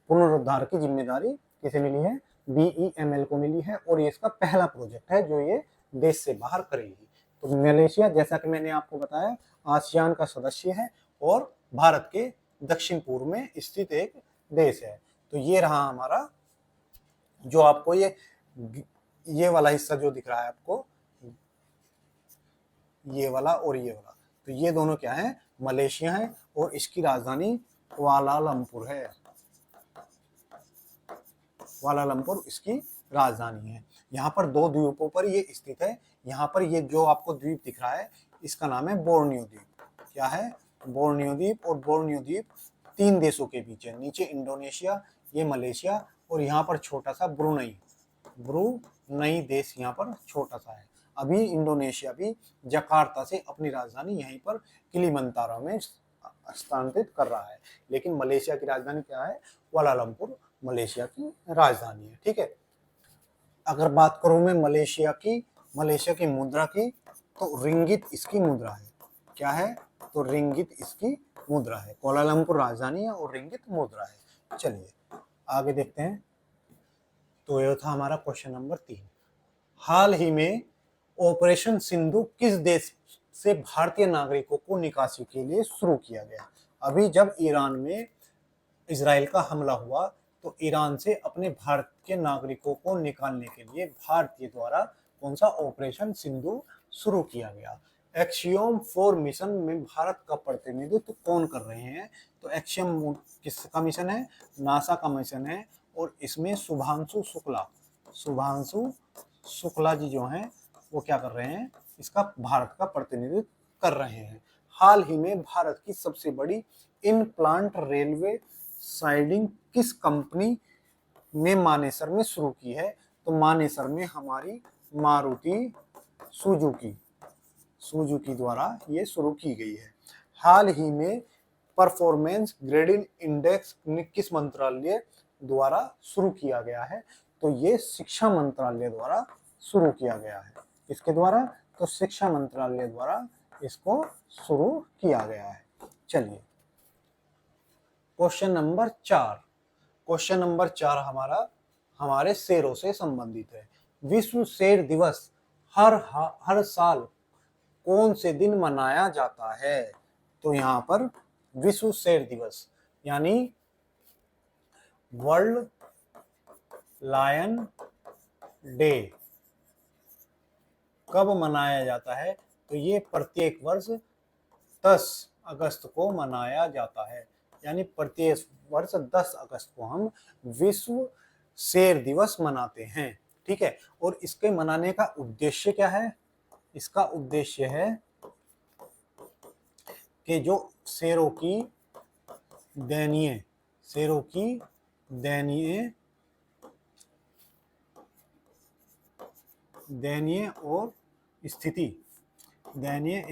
पुनरुद्धार की जिम्मेदारी किसे मिली है, BEML को मिली है और ये इसका पहला प्रोजेक्ट है जो ये देश से बाहर करेगी। तो मलेशिया, जैसा कि मैंने आपको बताया, आसियान का सदस्य है और भारत के दक्षिण पूर्व में स्थित एक देश है। तो ये रहा हमारा, जो आपको ये वाला हिस्सा जो दिख रहा है आपको, ये वाला और ये वाला, तो ये दोनों क्या है, मलेशिया है और इसकी राजधानी कुआलालंपुर है। कुआलालंपुर इसकी राजधानी है। यहाँ पर 2 द्वीपों पर ये स्थित है। यहाँ पर ये जो आपको द्वीप दिख रहा है इसका नाम है बोर्नियो द्वीप। क्या है, बोर्नियो द्वीप। और बोर्नियो द्वीप 3 देशों के बीच है, नीचे इंडोनेशिया, ये मलेशिया और यहाँ पर छोटा सा ब्रुनई देश यहाँ पर छोटा सा है। अभी इंडोनेशिया भी जकार्ता से अपनी राजधानी यहीं पर किलीमंतारो में स्थानांतरित कर रहा है, लेकिन मलेशिया की राजधानी क्या है, कुआलालंपुर मलेशिया की राजधानी है। ठीक है, अगर बात करूं मैं मलेशिया की मुद्रा की, तो रिंगित इसकी मुद्रा है। क्या है, तो रिंगित इसकी मुद्रा है। कुआलालंपुर राजधानी है और रिंगित मुद्रा है। चलिए आगे देखते हैं। तो यह था हमारा क्वेश्चन नंबर 3। हाल ही में ऑपरेशन सिंधु किस देश से भारतीय नागरिकों को निकासी के लिए शुरू किया गया। अभी जब ईरान में इजराइल का हमला हुआ तो ईरान से अपने भारत के नागरिकों को निकालने के लिए भारतीय द्वारा कौन सा ऑपरेशन सिंधु शुरू किया गया। एक्सियोम 4 मिशन में भारत का प्रतिनिधित्व कौन कर रहे हैं, तो एक्सियोम किसका मिशन है, नासा का मिशन है और इसमें शुभांशु शुक्ला जी जो हैं वो क्या कर रहे हैं, इसका भारत का प्रतिनिधित्व कर रहे हैं। हाल ही में भारत की सबसे बड़ी इन प्लांट रेलवे साइडिंग किस कंपनी ने मानेसर में शुरू की है, तो मानेसर में हमारी मारुति सुजुकी द्वारा ये शुरू की गई है। हाल ही में परफॉर्मेंस ग्रेडिंग इंडेक्स किस मंत्रालय द्वारा शुरू किया गया है, तो ये शिक्षा मंत्रालय द्वारा शुरू किया गया है। किसके द्वारा, तो शिक्षा मंत्रालय द्वारा इसको शुरू किया गया है। चलिए क्वेश्चन नंबर 4 हमारे शेरों से संबंधित है। विश्व शेर दिवस हर साल कौन से दिन मनाया जाता है, तो यहाँ पर विश्व शेर दिवस यानी वर्ल्ड लायन डे कब मनाया जाता है, तो ये प्रत्येक वर्ष 10 अगस्त को मनाया जाता है। यानी प्रत्येक वर्ष 10 अगस्त को हम विश्व शेर दिवस मनाते हैं। ठीक है, और इसके मनाने का उद्देश्य क्या है, इसका उद्देश्य है कि जो शेरों की दयनीय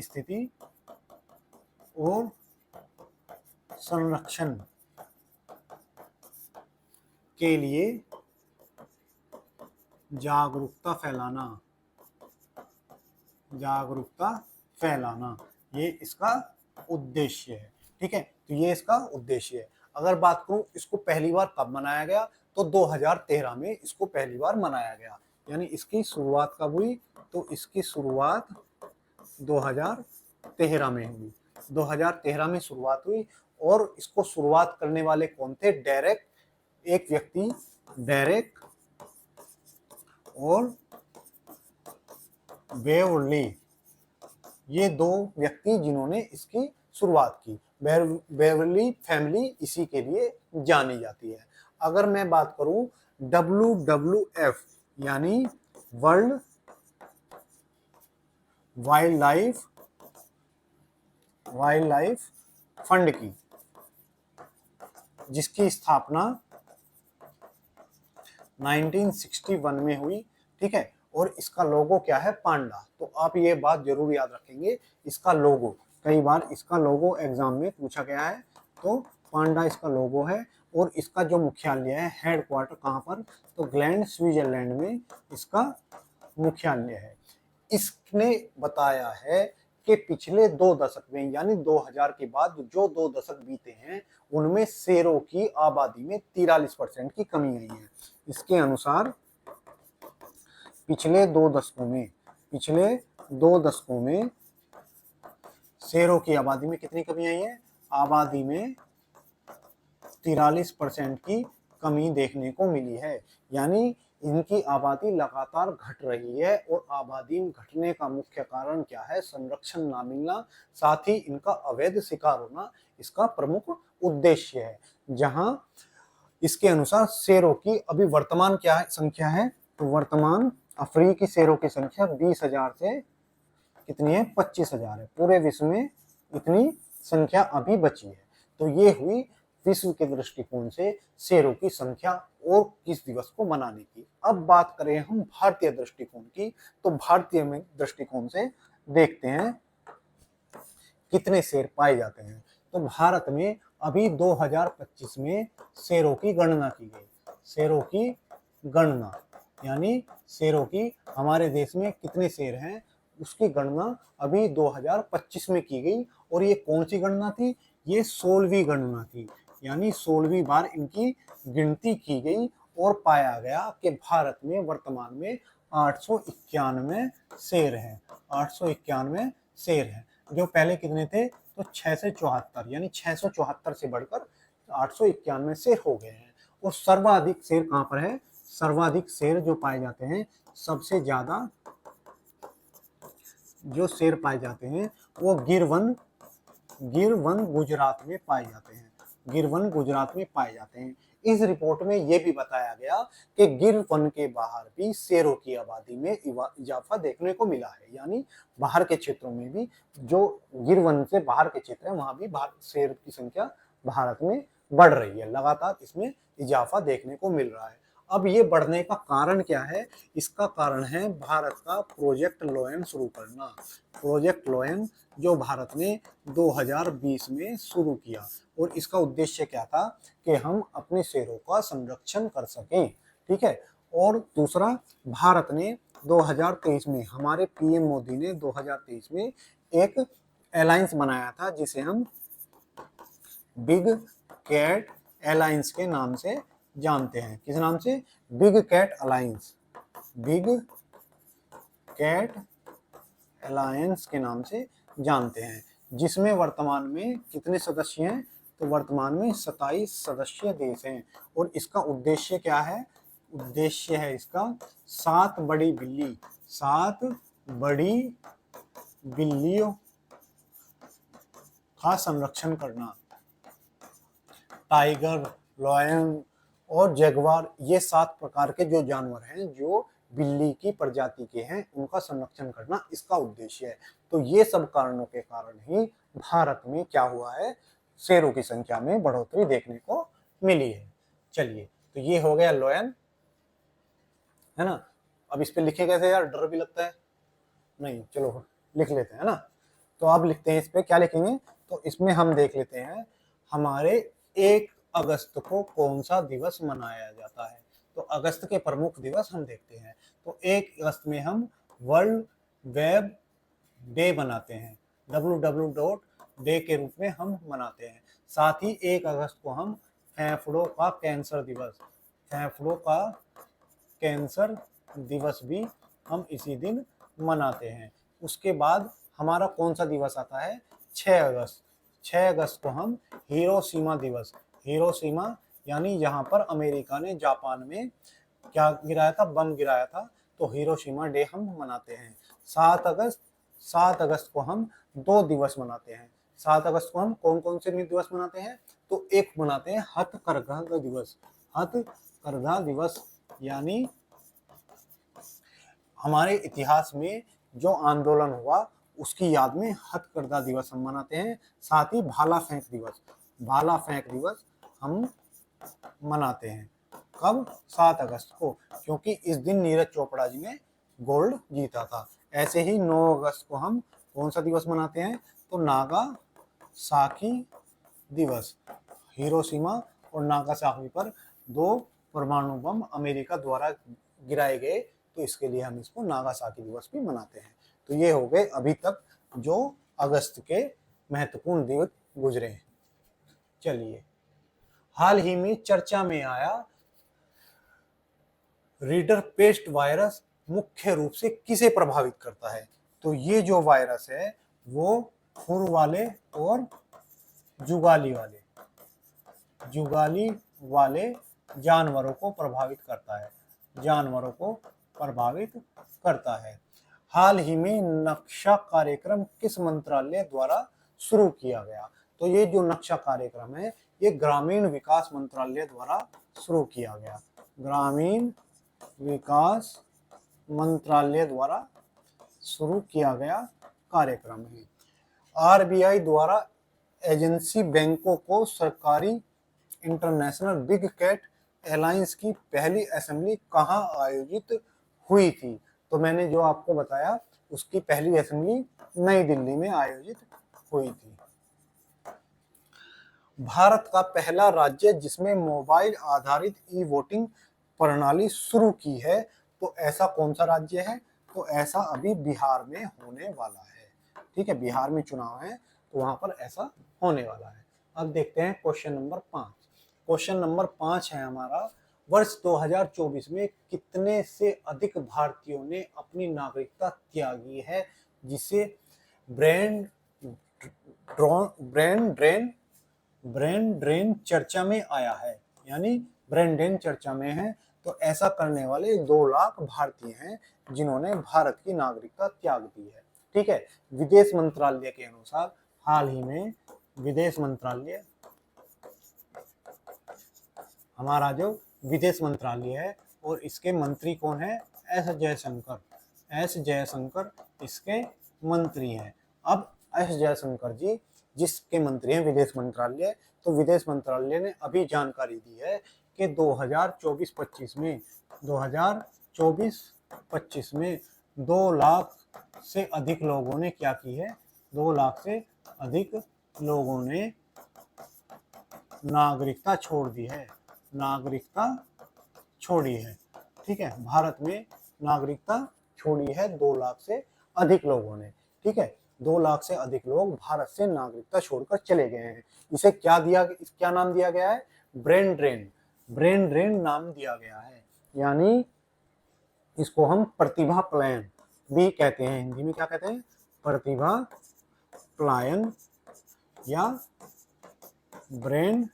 स्थिति और संरक्षण के लिए जागरूकता फैलाना ये इसका उद्देश्य है। ठीक है, तो ये इसका उद्देश्य है। अगर बात करूं इसको पहली बार कब मनाया गया, तो 2013 में इसको पहली बार मनाया गया। यानी इसकी शुरुआत कब हुई, तो इसकी शुरुआत 2013 में हुई। 2013 में शुरुआत हुई और इसको शुरुआत करने वाले कौन थे? डेरेक, एक व्यक्ति डेरेक और बेवरली, ये दो व्यक्ति जिन्होंने इसकी शुरुआत की। बेवरली फैमिली इसी के लिए जानी जाती है। अगर मैं बात करूं WWF यानी वर्ल्ड वाइल्ड लाइफ फंड की, जिसकी स्थापना 1961 में हुई, ठीक है। और इसका लोगो क्या है? पांडा। तो आप ये बात जरूर याद रखेंगे, इसका लोगो, कई बार इसका लोगो एग्जाम में पूछा गया है, तो पांडा इसका लोगो है। और इसका जो मुख्यालय है, हेडक्वार्टर कहाँ पर? तो ग्लैंड, स्विट्जरलैंड में इसका मुख्यालय है। इसने बताया है कि पिछले 2 दशक में, यानी 2000 के बाद जो 2 दशक बीते हैं, उनमें शेरों की आबादी में 43% की कमी आई है। इसके अनुसार पिछले 2 दशकों में शेरों की आबादी में कितनी कमी आई है? आबादी में 43% की कमी देखने को मिली है। यानी इनकी आबादी लगातार घट रही है। और आबादी घटने का मुख्य कारण क्या है? संरक्षण ना मिलना, साथ ही इनका अवैध शिकार होना इसका प्रमुख उद्देश्य है। जहां इसके अनुसार शेरों की अभी वर्तमान क्या है संख्या है? तो वर्तमान अफ्रीकी शेरों की संख्या 20,000 से कितनी है? 25,000 है। पूरे विश्व में इतनी संख्या अभी बची है। तो ये हुई विश्व के दृष्टिकोण से शेरों की संख्या और किस दिवस को मनाने की। अब बात करें हम भारतीय दृष्टिकोण की, तो भारतीय में दृष्टिकोण से देखते हैं कितने शेर पाए जाते हैं। तो भारत में अभी 2025 में शेरों की गणना की गई। शेरों की गणना यानी शेरों की हमारे देश में कितने शेर हैं उसकी गणना अभी 2025 में की गई। और ये कौन सी गणना थी? ये 16वीं गणना थी, यानी 16वीं बार इनकी गिनती की गई और पाया गया कि भारत में वर्तमान में 891 शेर हैं। 891 शेर हैं, जो पहले कितने थे? तो 674, यानी 674 से बढ़कर 891 शेर हो गए हैं। और सर्वाधिक शेर कहाँ पर है? सर्वाधिक शेर जो पाए जाते हैं, सबसे ज्यादा जो शेर पाए जाते हैं वो गिरवन गुजरात में पाए जाते हैं। गिरवन गुजरात में पाए जाते हैं। इस रिपोर्ट में यह भी बताया गया कि गिर वन के बाहर भी शेरों की आबादी में इजाफा देखने को मिला है। यानी बाहर के क्षेत्रों में भी, जो गिर वन से बाहर के क्षेत्र है, वहां भी शेर की संख्या भारत में बढ़ रही है। लगातार इसमें इजाफा देखने को मिल रहा है। अब ये बढ़ने का कारण क्या है? इसका कारण है भारत का प्रोजेक्ट लोयन शुरू करना। प्रोजेक्ट लोयन जो भारत ने 2020 में शुरू किया, और इसका उद्देश्य क्या था? कि हम अपने शेरों का संरक्षण कर सकें, ठीक है। और दूसरा, भारत ने 2023 में, हमारे पीएम मोदी ने 2023 में एक अलायंस बनाया था, जिसे हम बिग कैट अलायंस के नाम से जानते हैं। किस नाम से? Big cat alliance. Big cat alliance के नाम से जानते हैं, जिसमें वर्तमान में कितने सदस्य हैं? तो वर्तमान में 27 सदस्य देश हैं। और इसका उद्देश्य क्या है? उद्देश्य है इसका 7 बड़ी बिल्लियों का संरक्षण करना। टाइगर, लायन और जगुआर, ये 7 प्रकार के जो जानवर हैं जो बिल्ली की प्रजाति के हैं, उनका संरक्षण करना इसका उद्देश्य है। तो ये सब कारणों के कारण ही भारत में क्या हुआ है? शेरों की संख्या में बढ़ोतरी देखने को मिली है। चलिए, तो ये हो गया लायन, है ना। अब इस पे लिखे कैसे यार? डर भी लगता है। नहीं, चलो लिख लेते हैं ना। तो अब लिखते हैं, इस पे क्या लिखेंगे? तो इसमें हम देख लेते हैं हमारे 1 अगस्त को कौन सा दिवस मनाया जाता है। तो अगस्त के प्रमुख दिवस हम देखते हैं। तो 1 अगस्त में हम वर्ल्ड वेब डे मनाते हैं, WWW के रूप में हम मनाते हैं। साथ ही 1 अगस्त को हम फेफड़ों का कैंसर दिवस भी हम इसी दिन मनाते हैं। उसके बाद हमारा कौन सा दिवस आता है? 6 अगस्त, 6 अगस्त को हम हिरोशिमा दिवस, हिरोशिमा यानी जहां पर अमेरिका ने जापान में क्या गिराया था, बम गिराया था, तो हिरोशिमा डे हम मनाते हैं। 7 अगस्त, 7 अगस्त को हम 2 दिवस मनाते हैं। 7 अगस्त को हम कौन कौन से दिवस मनाते हैं, तो एक मनाते हैं हथकरघा दिवस, हथकरघा दिवस यानी हमारे इतिहास में जो आंदोलन हुआ उसकी याद में हथकरघा दिवस हम मनाते हैं। साथ ही भाला फेंक दिवस, भाला फेंक दिवस हम मनाते हैं। कब, 7 अगस्त को, क्योंकि इस दिन नीरज चोपड़ा जी ने गोल्ड जीता था। ऐसे ही 9 अगस्त को हम कौन सा दिवस मनाते हैं, तो नागासाकी दिवस, हिरोशिमा और नागासाकी पर 2 परमाणु बम अमेरिका द्वारा गिराए गए, तो इसके लिए हम इसको नागासाकी दिवस भी मनाते हैं। तो ये हो गए अभी तक जो अगस्त के महत्वपूर्ण दिवस गुजरे हैं। चलिए, हाल ही में चर्चा में आया रीडर पेस्ट वायरस मुख्य रूप से किसे प्रभावित करता है, तो ये जो वायरस है वो खुर वाले और जुगाली वाले जानवरों को प्रभावित करता है, जानवरों को प्रभावित करता है। हाल ही में नक्शा कार्यक्रम किस मंत्रालय द्वारा शुरू किया गया, तो ये जो नक्शा कार्यक्रम है ये ग्रामीण विकास मंत्रालय द्वारा शुरू किया गया, ग्रामीण विकास मंत्रालय द्वारा शुरू किया गया कार्यक्रम है। आरबीआई द्वारा एजेंसी बैंकों को सरकारी इंटरनेशनल बिग कैट अलायंस की पहली असेंबली कहाँ आयोजित हुई थी, तो मैंने जो आपको बताया उसकी पहली असेंबली नई दिल्ली में आयोजित हुई थी। भारत का पहला राज्य जिसमें मोबाइल आधारित ई वोटिंग प्रणाली शुरू की है, तो ऐसा कौन सा राज्य है, तो ऐसा अभी बिहार में होने वाला है। ठीक है, बिहार में चुनाव है तो वहां पर ऐसा होने वाला है। अब देखते हैं क्वेश्चन नंबर 5। क्वेश्चन नंबर 5 है हमारा, वर्ष 2024 में कितने से अधिक भारतीयों ने अपनी नागरिकता त्यागी है, जिसे ब्रेन ड्रेन चर्चा में आया है, यानी ब्रेन ड्रेन चर्चा में है। तो ऐसा करने वाले 2 लाख भारतीय हैं जिन्होंने भारत की नागरिकता त्याग दी है। ठीक है, विदेश मंत्रालय के अनुसार हाल ही में विदेश मंत्रालय, हमारा जो विदेश मंत्रालय है और इसके मंत्री कौन है, एस जयशंकर इसके मंत्री हैं। अब एस जयशंकर जी जिसके मंत्री हैं विदेश मंत्रालय, तो विदेश मंत्रालय ने अभी जानकारी दी है कि 2024-25 में 2 लाख से अधिक लोगों ने क्या की है, 2 लाख से अधिक लोगों ने नागरिकता छोड़ दी है, नागरिकता छोड़ी है। ठीक है, भारत में नागरिकता छोड़ी है 2 लाख से अधिक लोगों ने। ठीक है, 2 लाख से अधिक लोग भारत से नागरिकता छोड़कर चले गए हैं। इसे क्या नाम दिया गया है, ब्रेन ड्रेन नाम दिया गया है, यानी इसको हम प्रतिभा पलायन भी कहते हैं। हिंदी में क्या कहते हैं, प्रतिभा पलायन या ब्रेन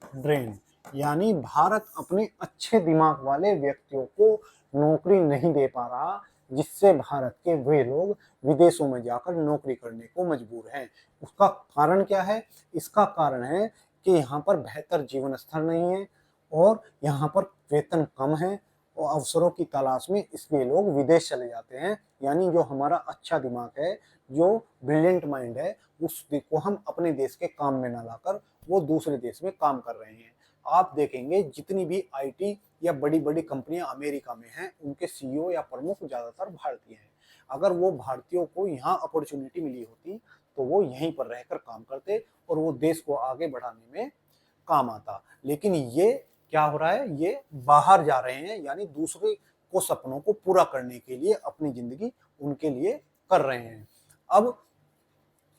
ड्रेन, यानी भारत अपने अच्छे दिमाग वाले व्यक्तियों को नौकरी नहीं दे पा रहा, जिससे भारत के वे लोग विदेशों में जाकर नौकरी करने को मजबूर हैं। उसका कारण क्या है, इसका कारण है कि यहाँ पर बेहतर जीवन स्तर नहीं है और यहाँ पर वेतन कम है और अवसरों की तलाश में इसलिए लोग विदेश चले जाते हैं। यानी जो हमारा अच्छा दिमाग है, जो ब्रिलियंट माइंड है, उसको हम अपने देश के काम में ना लाकर वो दूसरे देश में काम कर रहे हैं। आप देखेंगे जितनी भी आईटी या बड़ी बड़ी कंपनियां अमेरिका में हैं, उनके सीईओ या प्रमुख ज्यादातर भारतीय हैं। अगर वो भारतीयों को यहाँ अपॉर्चुनिटी मिली होती तो वो यहीं पर रहकर काम करते और वो देश को आगे बढ़ाने में काम आता। लेकिन ये क्या हो रहा है, ये बाहर जा रहे हैं, यानी दूसरे को सपनों को पूरा करने के लिए अपनी जिंदगी उनके लिए कर रहे हैं। अब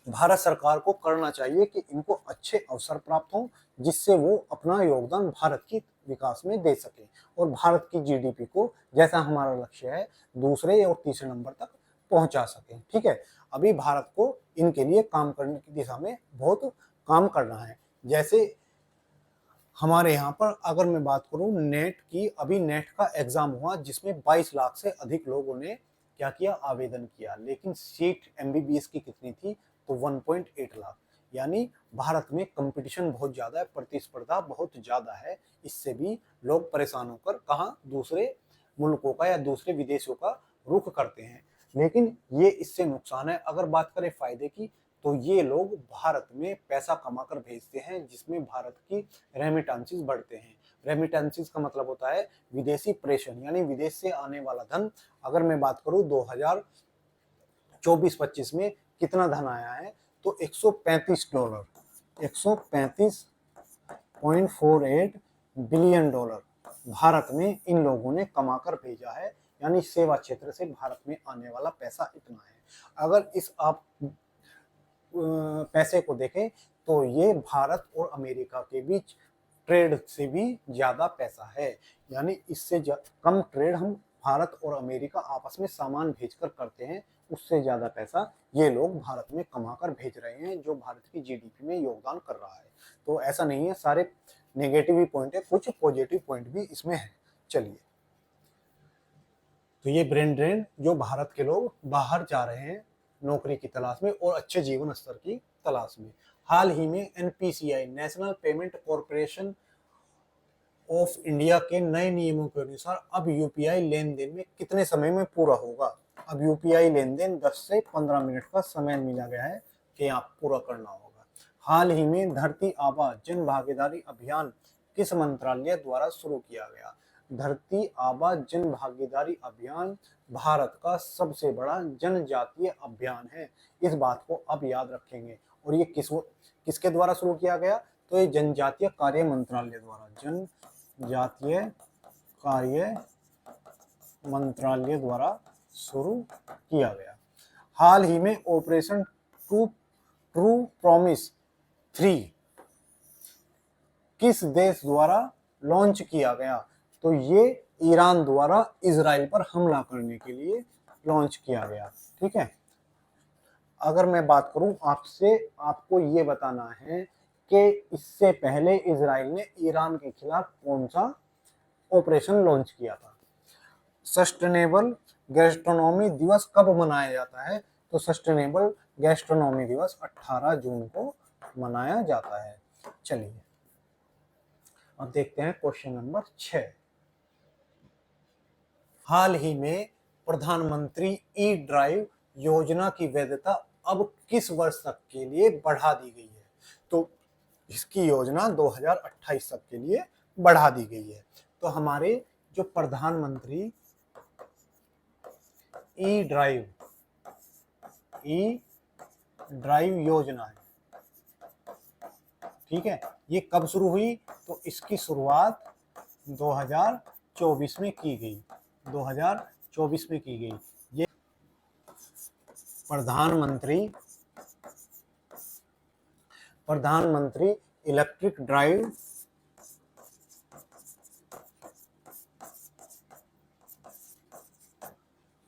भारत सरकार को करना चाहिए कि इनको अच्छे अवसर प्राप्त हों, जिससे वो अपना योगदान भारत की विकास में दे सके और भारत की जीडीपी को, जैसा हमारा लक्ष्य है, दूसरे और तीसरे नंबर तक पहुंचा सके। ठीक है, अभी भारत को इनके लिए काम करने की दिशा में बहुत काम करना है। जैसे हमारे यहाँ पर अगर मैं बात करूं नेट की, अभी नेट का एग्जाम हुआ जिसमें 22 लाख से अधिक लोगों ने क्या किया, आवेदन किया, लेकिन सीट एमबीबीएस की कितनी थी, तो 1.8 लाख। यानी भारत में कंपटीशन बहुत ज्यादा है, प्रतिस्पर्धा बहुत ज्यादा है। इससे भी लोग परेशान होकर कहाँ दूसरे मुल्कों का या दूसरे विदेशों का रुख करते हैं। लेकिन ये इससे नुकसान है। अगर बात करें फायदे की, तो ये लोग भारत में पैसा कमाकर भेजते हैं, जिसमें भारत की रेमिटेंसेस बढ़ते हैं। रेमिटेंसेस का मतलब होता है विदेशी प्रेषण, यानी विदेश से आने वाला धन। अगर मैं बात करूं 2024-25 में कितना धन आया है, तो $135, 135.48 बिलियन डॉलर भारत में इन लोगों ने कमाकर भेजा है। यानी सेवा क्षेत्र से भारत में आने वाला पैसा इतना है। अगर इस आप पैसे को देखें तो ये भारत और अमेरिका के बीच ट्रेड से भी ज्यादा पैसा है। यानी इससे कम ट्रेड हम भारत और अमेरिका आपस में सामान भेजकर करते हैं, उससे ज्यादा पैसा ये लोग भारत में कमाकर भेज रहे हैं, जो भारत की जीडीपी में योगदान कर रहा है। तो ऐसा नहीं है सारे नेगेटिव ही पॉइंट है, कुछ पॉजिटिव पॉइंट भी इसमें है। चलिए, तो ये ब्रेन ड्रेन जो भारत के लोग बाहर जा रहे हैं नौकरी की तलाश में और अच्छे जीवन स्तर की तलाश में। हाल ही में NPCI, national payment corporation of India के नए नियमों के अनुसार अब यूपीआई लेन देन में कितने समय में पूरा होगा। अब यूपीआई लेन देन 10 से 15 मिनट का समय मिला गया है कि आप पूरा करना होगा। हाल ही में धरती आबा जन भागीदारी अभियान किस मंत्रालय द्वारा शुरू किया गया। धरती आबा जन भागीदारी अभियान भारत का सबसे बड़ा जनजातीय अभियान है। इस बात को अब याद रखेंगे। और ये किसके द्वारा शुरू किया गया, तो ये जनजातीय कार्य मंत्रालय द्वारा, जनजातीय कार्य मंत्रालय द्वारा शुरू किया गया। हाल ही में ऑपरेशन ट्रू प्रॉमिस 3 किस देश द्वारा लॉन्च किया गया, तो ये ईरान द्वारा इजराइल पर हमला करने के लिए लॉन्च किया गया। ठीक है, अगर मैं बात करूं आपसे, आपको ये बताना है कि इससे पहले इजराइल ने ईरान के खिलाफ कौन सा ऑपरेशन लॉन्च किया था। सस्टेनेबल गैस्ट्रोनॉमी दिवस कब मनाया जाता है, तो सस्टेनेबल गैस्ट्रोनॉमी दिवस 18 जून को मनाया जाता है। चलिए अब देखते हैं क्वेश्चन नंबर 6। हाल ही में प्रधानमंत्री ई ड्राइव योजना की वैधता अब किस वर्ष तक के लिए बढ़ा दी गई है, तो इसकी योजना 2028 तक के लिए बढ़ा दी गई है। तो हमारे जो प्रधानमंत्री ई ड्राइव योजना है, ठीक है, ये कब शुरू हुई, तो इसकी शुरुआत 2024 में की गई, 2024 में की गई। ये प्रधानमंत्री इलेक्ट्रिक ड्राइव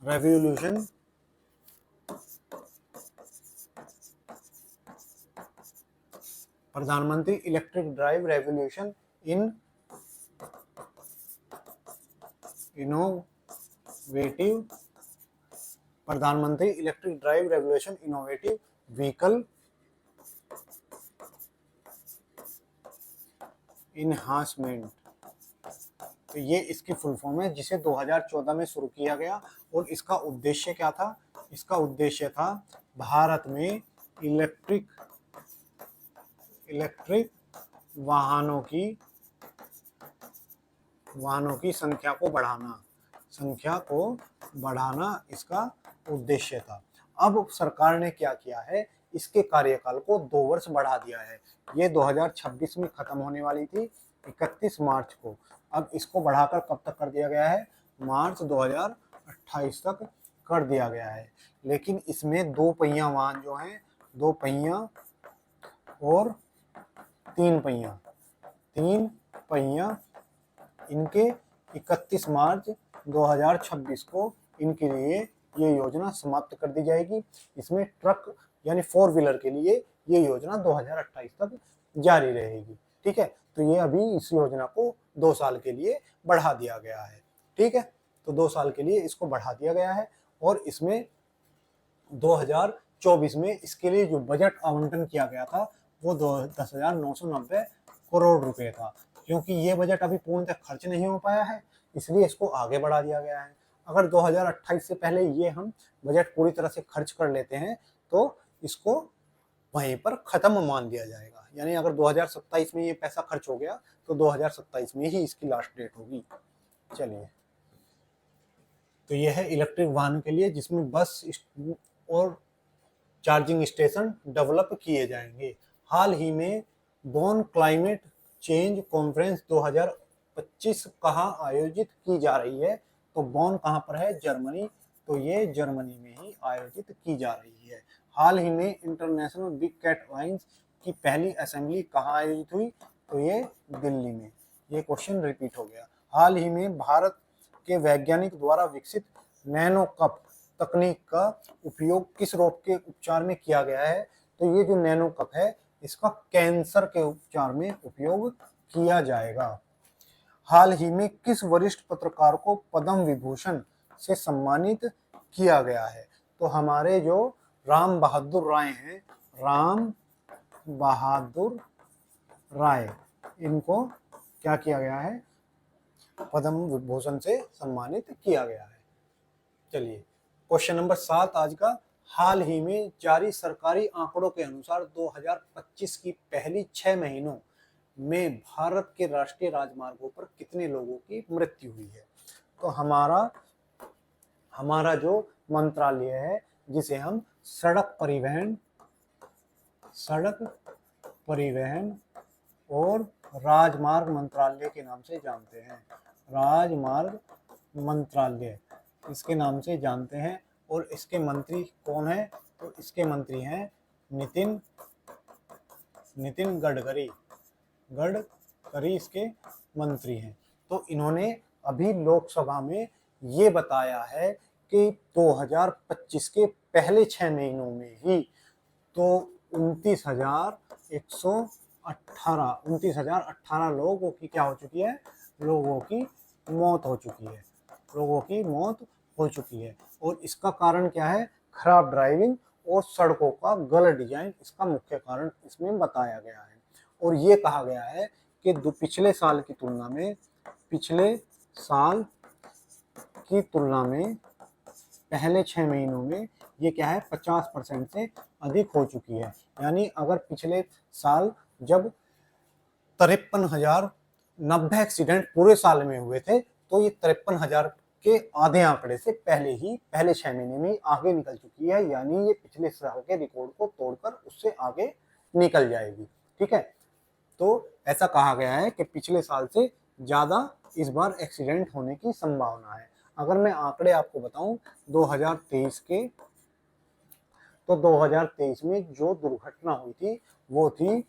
रेवोल्यूशन प्रधानमंत्री इलेक्ट्रिक ड्राइव रेवोल्यूशन इनोवेटिव प्रधानमंत्री electric drive revolution innovative vehicle enhancement, तो ये इसकी फुल फॉर्म है, जिसे 2014 में शुरू किया गया। और इसका उद्देश्य क्या था, इसका उद्देश्य था भारत में इलेक्ट्रिक वाहनों की संख्या को बढ़ाना इसका उद्देश्य था। अब सरकार ने क्या किया है, इसके कार्यकाल को 2 वर्ष बढ़ा दिया है। ये 2026 में खत्म होने वाली थी 31 मार्च को, अब इसको बढ़ाकर कब तक कर दिया गया है, मार्च 2028 तक कर दिया गया है। लेकिन इसमें 2 पहिया वाहन जो हैं, 2 पहिया और 3 पहिया इनके 31 मार्च 2026 को इनके लिए ये योजना समाप्त कर दी जाएगी। इसमें ट्रक यानी 4 व्हीलर के लिए ये योजना 2028 तक जारी रहेगी। ठीक है, तो ये अभी इस योजना को 2 साल के लिए बढ़ा दिया गया है। ठीक है, तो 2 साल के लिए इसको बढ़ा दिया गया है और इसमें 2024 में इसके लिए जो बजट आवंटन किया गया था वो 10,990 करोड़ रुपए था। क्योंकि ये बजट अभी पूर्णतः खर्च नहीं हो पाया है, इसलिए इसको आगे बढ़ा दिया गया है। अगर 2028 से पहले ये हम बजट पूरी तरह से खर्च कर लेते हैं तो इसको वहीं पर खत्म मान दिया जाएगा। यानी अगर 2027 में ये पैसा खर्च हो गया तो 2027 में ही इसकी लास्ट डेट होगी। चलिए, तो यह है इलेक्ट्रिक वाहन के लिए, जिसमें बस और चार्जिंग स्टेशन डेवलप किए जाएंगे। हाल ही में बोन क्लाइमेट चेंज कॉन्फ्रेंस 2025 कहाँ आयोजित की जा रही है? तो बोन कहाँ पर है? जर्मनी। तो ये जर्मनी में ही आयोजित की जा रही है। हाल ही में इंटरनेशनल बिग कैट लाइन्स की पहली असेंबली कहाँ आयोजित हुई? तो ये दिल्ली में। ये क्वेश्चन रिपीट हो गया। हाल ही में भारत के वैज्ञानिक द्वारा विकसित नैनो कप तकनीक का उपयोग किस रोग के उपचार में किया गया है? तो ये जो नैनो कप है इसका कैंसर के उपचार में उपयोग किया जाएगा। हाल ही में किस वरिष्ठ पत्रकार को पद्म विभूषण से सम्मानित किया गया है? तो हमारे जो राम बहादुर राय हैं, राम बहादुर राय, इनको क्या किया गया है? पद्म विभूषण से सम्मानित किया गया है। चलिए, क्वेश्चन नंबर 7 आज का। हाल ही में जारी सरकारी आंकड़ों के अनुसार 2025 की पहली 6 महीनों में भारत के राष्ट्रीय राजमार्गों पर कितने लोगों की मृत्यु हुई है? तो हमारा जो मंत्रालय है, जिसे हम सड़क परिवहन और राजमार्ग मंत्रालय के नाम से जानते हैं, राजमार्ग मंत्रालय इसके नाम से जानते हैं। और इसके मंत्री कौन है? तो इसके मंत्री हैं नितिन गडकरी इसके मंत्री हैं। तो इन्होंने अभी लोकसभा में ये बताया है कि 2025 के पहले 6 महीनों में ही तो 29,118 लोगों की क्या हो चुकी है? लोगों की मौत हो चुकी है। और इसका कारण क्या है? खराब ड्राइविंग और सड़कों का गलत डिजाइन इसका मुख्य कारण इसमें बताया गया है। और ये कहा गया है कि पिछले साल की तुलना में पहले 6 महीनों में ये क्या है? 50% से अधिक हो चुकी है। यानी अगर पिछले साल जब 53,090 एक्सीडेंट पूरे साल में हुए थे, तो ये 53,000 के आधे आंकड़े से पहले 6 महीने में आगे निकल चुकी है। यानी ये पिछले साल के रिकॉर्ड को तोड़कर उससे आगे निकल जाएगी। ठीक है, तो ऐसा कहा गया है कि पिछले साल से ज्यादा इस बार एक्सीडेंट होने की संभावना है। अगर मैं आंकड़े आपको बताऊं 2023 के, तो 2023 में जो दुर्घटना हुई थी वो थी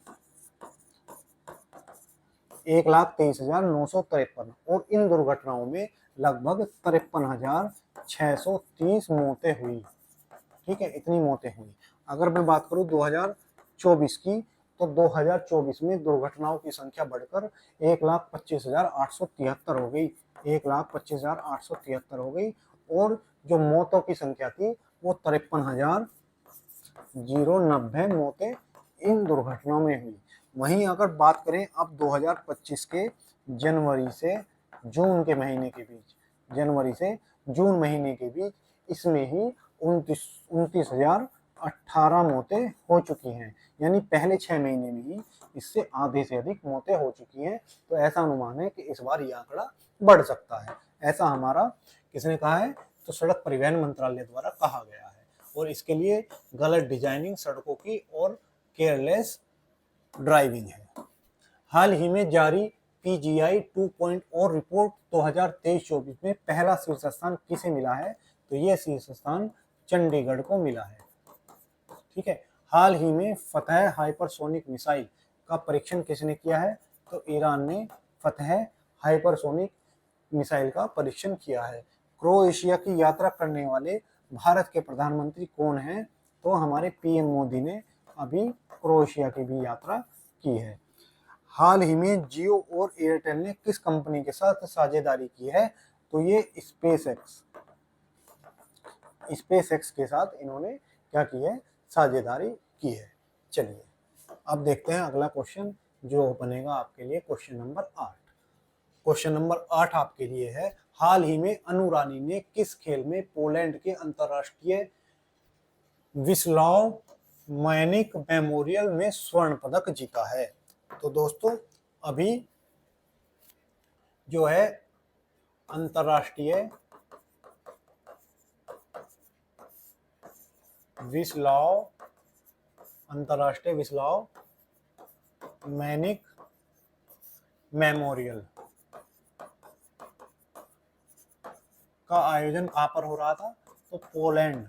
1,23,953 और इन दुर्घटनाओं में लगभग 53,630 मौतें हुई। ठीक है, इतनी मौतें हुई। अगर मैं बात करूं 2024 की, तो 2024 में दुर्घटनाओं की संख्या बढ़कर 1,25,873 हो गई। 1,25,873 हो गई। और जो मौतों की संख्या थी वो 53,090 मौतें इन दुर्घटनाओं में हुई। वहीं अगर बात करें अब 2025 के जनवरी से जून महीने के बीच, इसमें ही 29,018 मौतें हो चुकी हैं। यानी पहले 6 महीने में ही इससे आधे से अधिक मौतें हो चुकी हैं। तो ऐसा अनुमान है कि इस बार ये आंकड़ा बढ़ सकता है। ऐसा हमारा किसने कहा है? तो सड़क परिवहन मंत्रालय द्वारा कहा गया है। और इसके लिए गलत डिजाइनिंग सड़कों की और केयरलेस ड्राइविंग है। हाल ही में जारी PGI 2.0 रिपोर्ट 2023-24 में पहला शीर्ष स्थान किसे मिला है? तो यह शीर्ष स्थान चंडीगढ़ को मिला है। ठीक है, हाल ही में फतह हाइपरसोनिक मिसाइल का परीक्षण किसने किया है? तो ईरान ने फतह हाइपरसोनिक मिसाइल का परीक्षण किया है। क्रोएशिया की यात्रा करने वाले भारत के प्रधानमंत्री कौन हैं? तो हमारे पीएम मोदी ने अभी क्रोएशिया की भी यात्रा की है। हाल ही में जियो और एयरटेल ने किस कंपनी के साथ साझेदारी की है? तो ये स्पेस एक्स के साथ इन्होंने क्या की है? साझेदारी की है। चलिए अब देखते हैं अगला क्वेश्चन जो बनेगा आपके लिए क्वेश्चन नंबर 8। क्वेश्चन नंबर 8 आपके लिए है, हाल ही में अनु रानी ने किस खेल में पोलैंड के अंतरराष्ट्रीय विस्लाव मैनिक मेमोरियल में स्वर्ण पदक जीता है? तो दोस्तों अभी जो है अंतरराष्ट्रीय विस्लाव मैनिक मेमोरियल का आयोजन कहाँ पर हो रहा था? तो पोलैंड,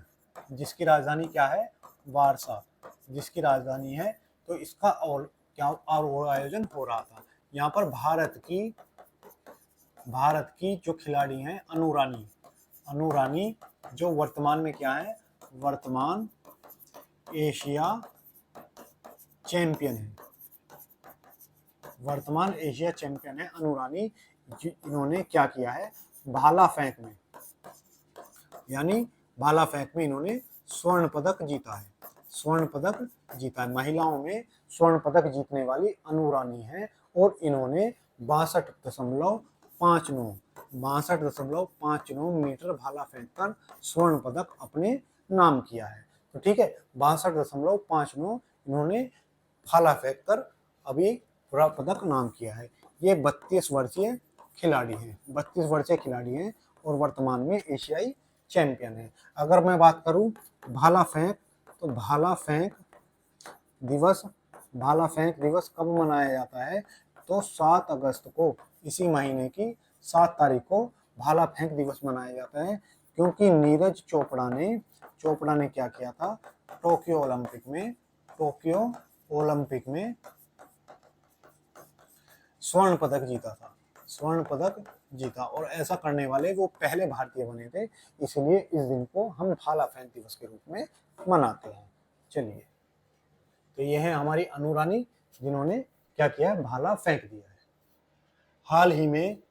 जिसकी राजधानी क्या है? वारसा, जिसकी राजधानी है। तो इसका और क्या और आयोजन हो रहा था। यहाँ पर भारत की जो खिलाड़ी हैं अनु रानी जो वर्तमान में क्या है? वर्तमान एशिया चैंपियन है। वर्तमान एशिया चैंपियन है अनु रानी। इन्होंने क्या किया है? भाला फेंक में, यानी भाला फेंक में इन्होंने स्वर्ण पदक जीता है। स्वर्ण पदक जीता है। महिलाओं में स्वर्ण पदक जीतने वाली अनु रानी है और इन्होंने 62.59 मीटर भाला फेंककर स्वर्ण पदक अपने नाम किया है। तो ठीक है, 62.59 इन्होंने भाला फेंककर अभी पूरा पदक नाम किया है। ये 32 वर्षीय खिलाड़ी हैं और वर्तमान में एशियाई चैंपियन है। अगर मैं बात करूं भाला फेंक, तो भाला फेंक दिवस कब मनाया जाता है? तो 7 अगस्त को, इसी महीने की 7 तारीख को भाला फेंक दिवस मनाया जाता है, क्योंकि नीरज चोपड़ा ने क्या किया था? टोक्यो ओलंपिक में स्वर्ण पदक जीता और ऐसा करने वाले वो पहले भारतीय बने थे, इसलिए इस दिन को हम भाला फेंक दिवस के रूप में मनाते हैं। चलिए, तो ये है हमारी अनु रानी, जिन्होंने क्या किया है? भाला फेंक दिया है। हाल ही में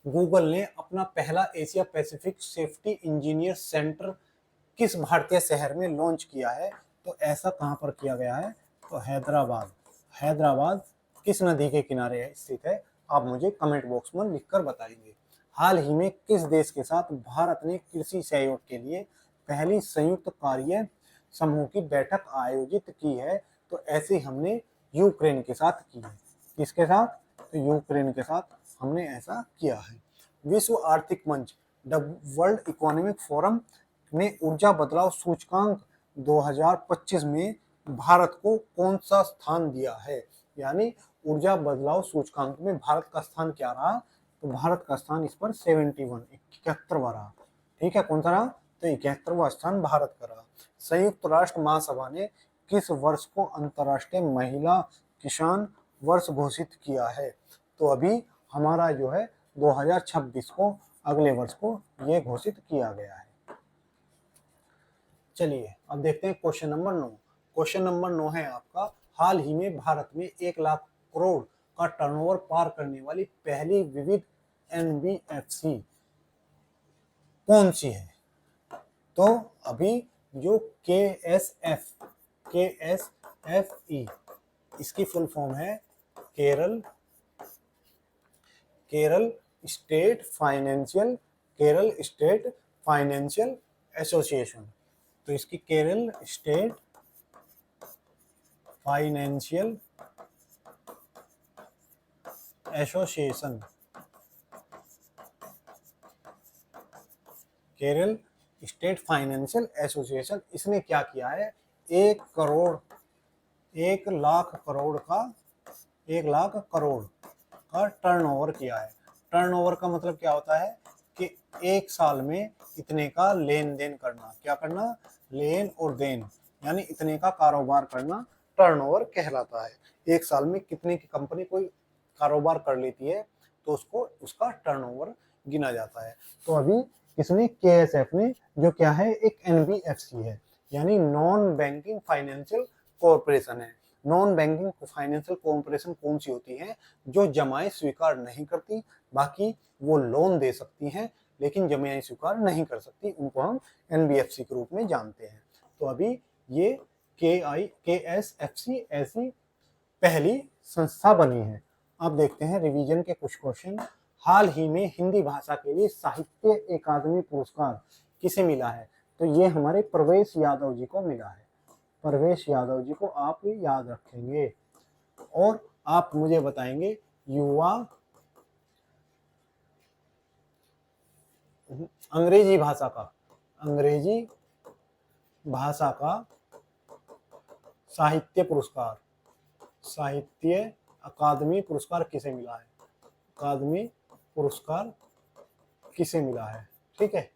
गूगल ने अपना पहला Asia Pacific safety engineer centre किस भारतीय शहर में लॉन्च किया है? तो ऐसा कहां पर किया गया है? तो हैदराबाद किस नदी के किनारे स्थित है? आप मुझे कमेंट बॉक्स में लिखकर बताएंगे। हाल ही में किस देश के साथ भारत ने कृषि सहयोग के लिए पहली संयुक्त कार्य समूह की बैठक आयोजित की है? तो ऐसे हमने यूक्रेन के साथ की है। किसके साथ? तो यूक्रेन के साथ हमने ऐसा किया है। विश्व आर्थिक मंच वर्ल्ड इकोनॉमिक फोरम ने ऊर्जा बदलाव सूचकांक 2025 में भारत को कौन सा स्थान दिया है? यानी ऊर्जा बदलाव सूचकांक में भारत का स्थान क्या रहा? तो भारत का स्थान इस पर 71वां रहा। ठीक है, कौन सा रहा? तो 71वां स्थान भारत का रहा। संयुक्त राष्ट्र महासभा ने किस वर्ष को अंतर्राष्ट्रीय महिला किसान वर्ष घोषित किया है? तो अभी हमारा जो है 2026 को, अगले वर्ष को ये घोषित किया गया है। चलिए अब देखते हैं क्वेश्चन नंबर 9। क्वेश्चन नंबर 9 है आपका, हाल ही में भारत में 1 लाख करोड़ का टर्नओवर पार करने वाली पहली विविध एनबीएफसी कौन सी है? तो अभी जो KSFE, इसकी फुल फॉर्म है केरल स्टेट फाइनेंशियल एसोसिएशन। तो इसकी Kerala state financial association, Kerala state financial association, इसने क्या किया है? 1 लाख करोड़ का टर्नओवर किया है। टर्नओवर का मतलब क्या होता है? कि एक साल में इतने का लेन देन करना। क्या करना? लेन और देन, यानी इतने का कारोबार करना टर्नओवर कहलाता है। एक साल में कितने की कंपनी कोई कारोबार कर लेती है तो उसको उसका टर्नओवर गिना जाता है। तो अभी किसने? KSF ने, जो क्या है? एक NBFC है, यानी नॉन बैंकिंग फाइनेंशियल कॉरपोरेशन है। नॉन बैंकिंग फाइनेंशियल कॉरपोरेशन कौन सी होती है? जो जमाएं स्वीकार नहीं करती, बाकी वो लोन दे सकती हैं लेकिन जमाएं स्वीकार नहीं कर सकती, उनको हम NBFC के रूप में जानते हैं। तो अभी ये KSFC ऐसी पहली संस्था बनी है। अब देखते हैं रिवीजन के कुछ क्वेश्चन। हाल ही में हिंदी भाषा के लिए साहित्य अकादमी पुरस्कार किसे मिला है? तो ये हमारे प्रवेश यादव जी को मिला है। प्रवेश यादव जी को आप याद रखेंगे और आप मुझे बताएंगे युवा अंग्रेजी भाषा का साहित्य अकादमी पुरस्कार किसे मिला है? अकादमी पुरस्कार किसे मिला है? ठीक है।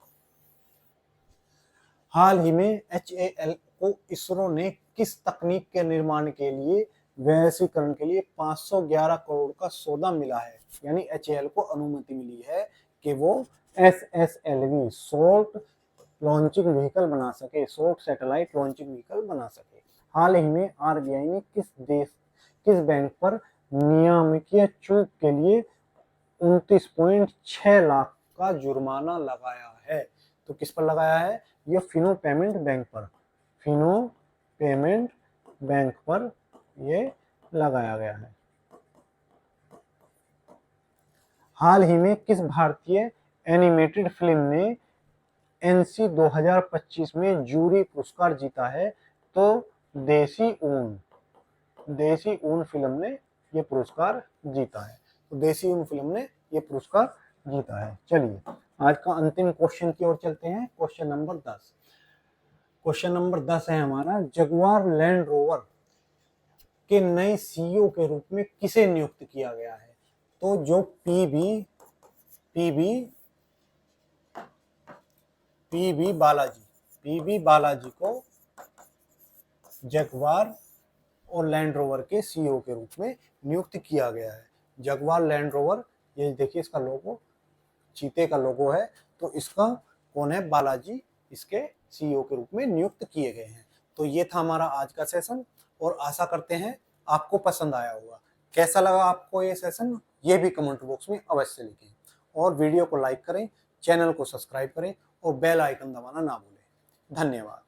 हाल ही में HAL को इसरो ने किस तकनीक के निर्माण के लिए, वैश्वीकरण के लिए 511 करोड़ का सौदा मिला है? यानी HAL को अनुमति मिली है कि वो SSLV शॉर्ट लॉन्चिंग व्हीकल बना सके, शॉर्ट सैटेलाइट लॉन्चिंग व्हीकल बना सके। हाल ही में RBI ने किस बैंक पर नियामकीय चूक के लिए 29.6 लाख का जुर्माना लगाया है? तो किस पर लगाया है? ये फिनो पेमेंट बैंक पर ये लगाया गया है। हाल ही में किस भारतीय एनिमेटेड फिल्म ने NC 2025 में जूरी पुरस्कार जीता है? तो देसी ऊन फिल्म ने ये पुरस्कार जीता है। तो देसी ऊन फिल्म ने ये पुरस्कार जीता है। चलिए आज का अंतिम क्वेश्चन की ओर चलते हैं। क्वेश्चन नंबर 10 है हमारा, जगुआर लैंड रोवर के नए CEO के रूप में किसे नियुक्त किया गया है? तो जो पीबी बालाजी को जगुआर और लैंड रोवर के CEO के रूप में नियुक्त किया गया है। जगुआर लैंड रोवर, ये देखिए इसका लोगो चीते का लोगो है, तो इसका कौन है? बालाजी इसके CEO के रूप में नियुक्त किए गए हैं। तो ये था हमारा आज का सेशन और आशा करते हैं आपको पसंद आया होगा। कैसा लगा आपको ये सेशन, ये भी कमेंट बॉक्स में अवश्य लिखें और वीडियो को लाइक करें, चैनल को सब्सक्राइब करें और बेल आइकन दबाना ना भूलें। धन्यवाद।